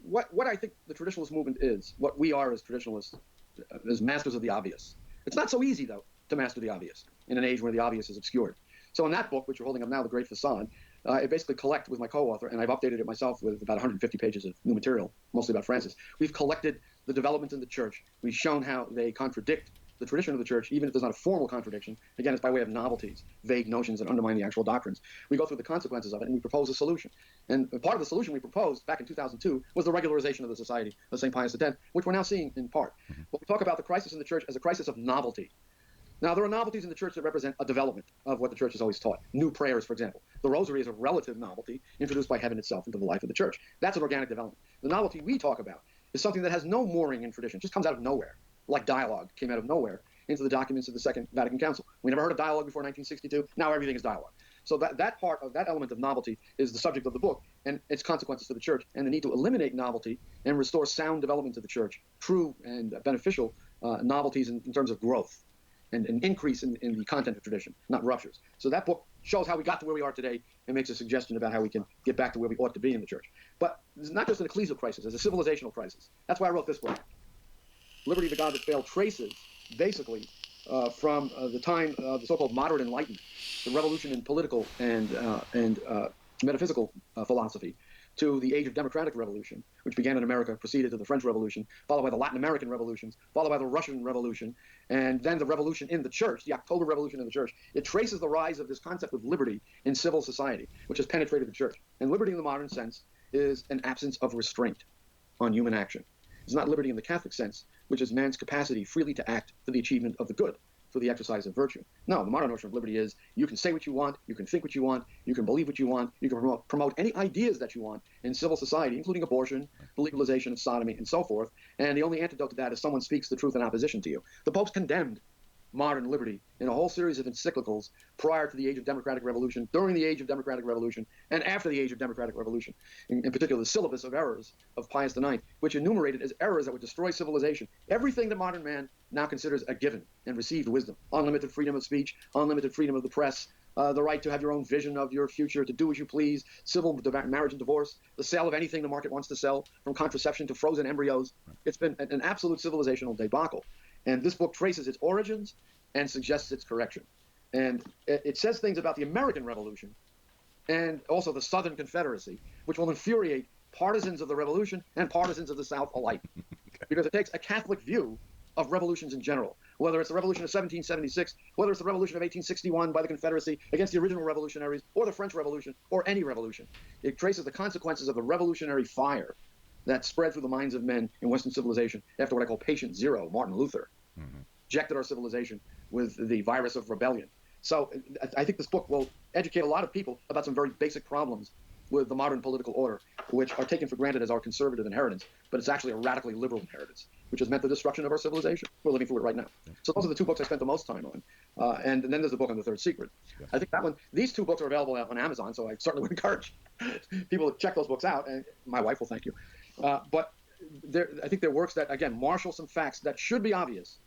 Speaker 3: what I think the traditionalist movement is, what we are as traditionalists, as masters of the obvious. It's not so easy, though, to master the obvious in an age where the obvious is obscured. So in that book, which you're holding up now, The Great Facade, I basically collect with my co-author, and I've updated it myself with about 150 pages of new material, mostly about Francis. We've collected the developments in the church. We've shown how they contradict the tradition of the church, even if there's not a formal contradiction. Again, it's by way of novelties, vague notions that undermine the actual doctrines. We go through the consequences of it, and we propose a solution. And part of the solution we proposed back in 2002 was the regularization of the Society of St. Pius X, which we're now seeing in part. But we talk about the crisis in the church as a crisis of novelty. Now, there are novelties in the church that represent a development of what the church has always taught. New prayers, for example. The rosary is a relative novelty introduced by heaven itself into the life of the church. That's an organic development. The novelty we talk about is something that has no mooring in tradition, just comes out of nowhere, like dialogue came out of nowhere into the documents of the Second Vatican Council. We never heard of dialogue before 1962. Now everything is dialogue. So that part of that element of novelty is the subject of the book and its consequences to the church, and the need to eliminate novelty and restore sound development to the church, true and beneficial novelties in terms of growth and an increase in the content of tradition, not ruptures. So that book shows how we got to where we are today and makes a suggestion about how we can get back to where we ought to be in the church. But it's not just an ecclesial crisis, it's a civilizational crisis. That's why I wrote this book. Liberty, the God That Failed, traces basically from the time of the so-called modern enlightenment, the revolution in political and metaphysical philosophy, to the age of democratic revolution, which began in America, proceeded to the French Revolution, followed by the Latin American revolutions, followed by the Russian Revolution, and then the revolution in the church, the October Revolution in the church. It traces the rise of this concept of liberty in civil society, which has penetrated the church. And liberty in the modern sense is an absence of restraint on human action. It's not liberty in the Catholic sense, which is man's capacity freely to act for the achievement of the good, for the exercise of virtue. No, the modern notion of liberty is you can say what you want, you can think what you want, you can believe what you want, you can promote any ideas that you want in civil society, including abortion, the legalization of sodomy, and so forth. And the only antidote to that is someone speaks the truth in opposition to you. The Pope's condemned modern liberty in a whole series of encyclicals prior to the age of democratic revolution, during the age of democratic revolution, and after the age of democratic revolution. In particular, the syllabus of errors of Pius IX, which enumerated as errors that would destroy civilization everything that modern man now considers a given and received wisdom: unlimited freedom of speech, unlimited freedom of the press, the right to have your own vision of your future, to do as you please, civil marriage and divorce, the sale of anything the market wants to sell, from contraception to frozen embryos. It's been an absolute civilizational debacle. And this book traces its origins and suggests its correction. And it says things about the American Revolution and also the Southern Confederacy, which will infuriate partisans of the Revolution and partisans of the South alike. Because it takes a Catholic view of revolutions in general, whether it's the Revolution of 1776, whether it's the Revolution of 1861 by the Confederacy against the original revolutionaries, or the French Revolution, or any revolution. It traces the consequences of the revolutionary fire that spread through the minds of men in Western civilization after what I call patient zero, Martin Luther, injected our civilization with the virus of rebellion. So I think this book will educate a lot of people about some very basic problems with the modern political order, which are taken for granted as our conservative inheritance, but it's actually a radically liberal inheritance, which has meant the destruction of our civilization. We're living through it right now. So those are the two books I spent the most time on. And then there's the book on the Third Secret. I think that one, these two books are available on Amazon, so I certainly would encourage people to check those books out, and my wife will thank you. But I think there are works that, again, marshal some facts that should be obvious,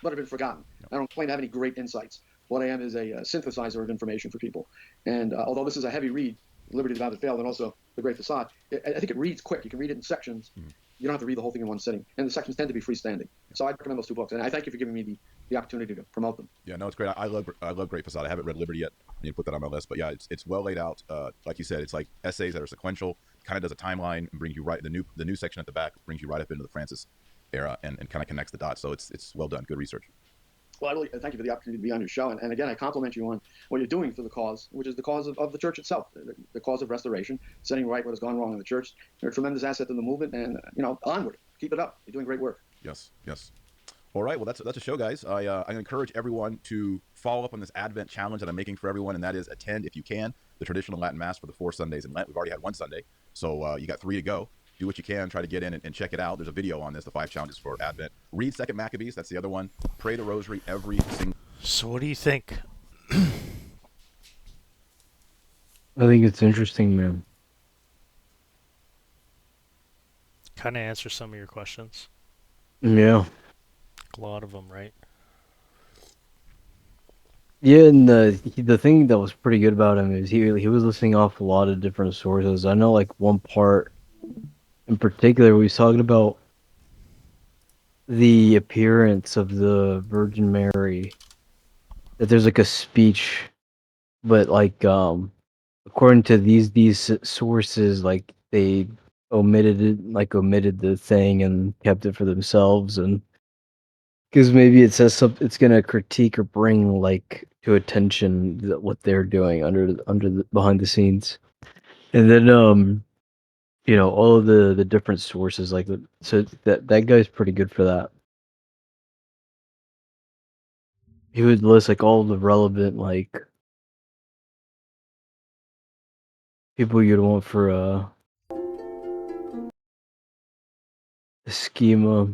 Speaker 3: but have been forgotten. I don't claim to have any great insights. What I am is a synthesizer of information for people. And although this is a heavy read, Liberty, the Vow That Failed, and also The Great Facade, I think it reads quick. You can read it in sections. You don't have to read the whole thing in one sitting. And the sections tend to be freestanding. So I recommend those two books. And I thank you for giving me the opportunity to promote them.
Speaker 2: Yeah, no, it's great. I love Great Facade. I haven't read Liberty yet. I need to put that on my list. But yeah, it's well laid out. Like you said, it's like essays that are sequential. Kind of does a timeline and brings you right the new section at the back brings you right up into the Francis era and kind of connects the dots. So it's well done. Good research.
Speaker 3: Well, I really thank you for the opportunity to be on your show. And again, I compliment you on what you're doing for the cause, which is the cause of the church itself, the cause of restoration, setting right what has gone wrong in the church. You're a tremendous asset to the movement, and onward. Keep it up. You're doing great work.
Speaker 2: Yes, yes. All right, well, that's a show, guys. I encourage everyone to follow up on this Advent challenge that I'm making for everyone, and that is attend, if you can, the traditional Latin Mass for the 4 Sundays in Lent. We've already had one Sunday, so you got 3 to go. Do what you can. Try to get in and check it out. There's a video on this, the 5 challenges for Advent. Read 2nd Maccabees. That's the other one. Pray the Rosary every single.
Speaker 4: So what do you think?
Speaker 5: I think it's interesting, man.
Speaker 4: Kind of answer some of your questions.
Speaker 5: Yeah.
Speaker 4: A lot of them, right?
Speaker 5: Yeah, and the thing that was pretty good about him is he was listening off a lot of different sources. I know like one part in particular, we was talking about the appearance of the Virgin Mary. That there's like a speech, but like according to these sources, like they omitted the thing and kept it for themselves, and because maybe it says something, it's gonna critique or bring like to attention what they're doing under the behind the scenes, and then all of the different sources like so that guy's pretty good for that. He would list like all the relevant like people you'd want for a schema.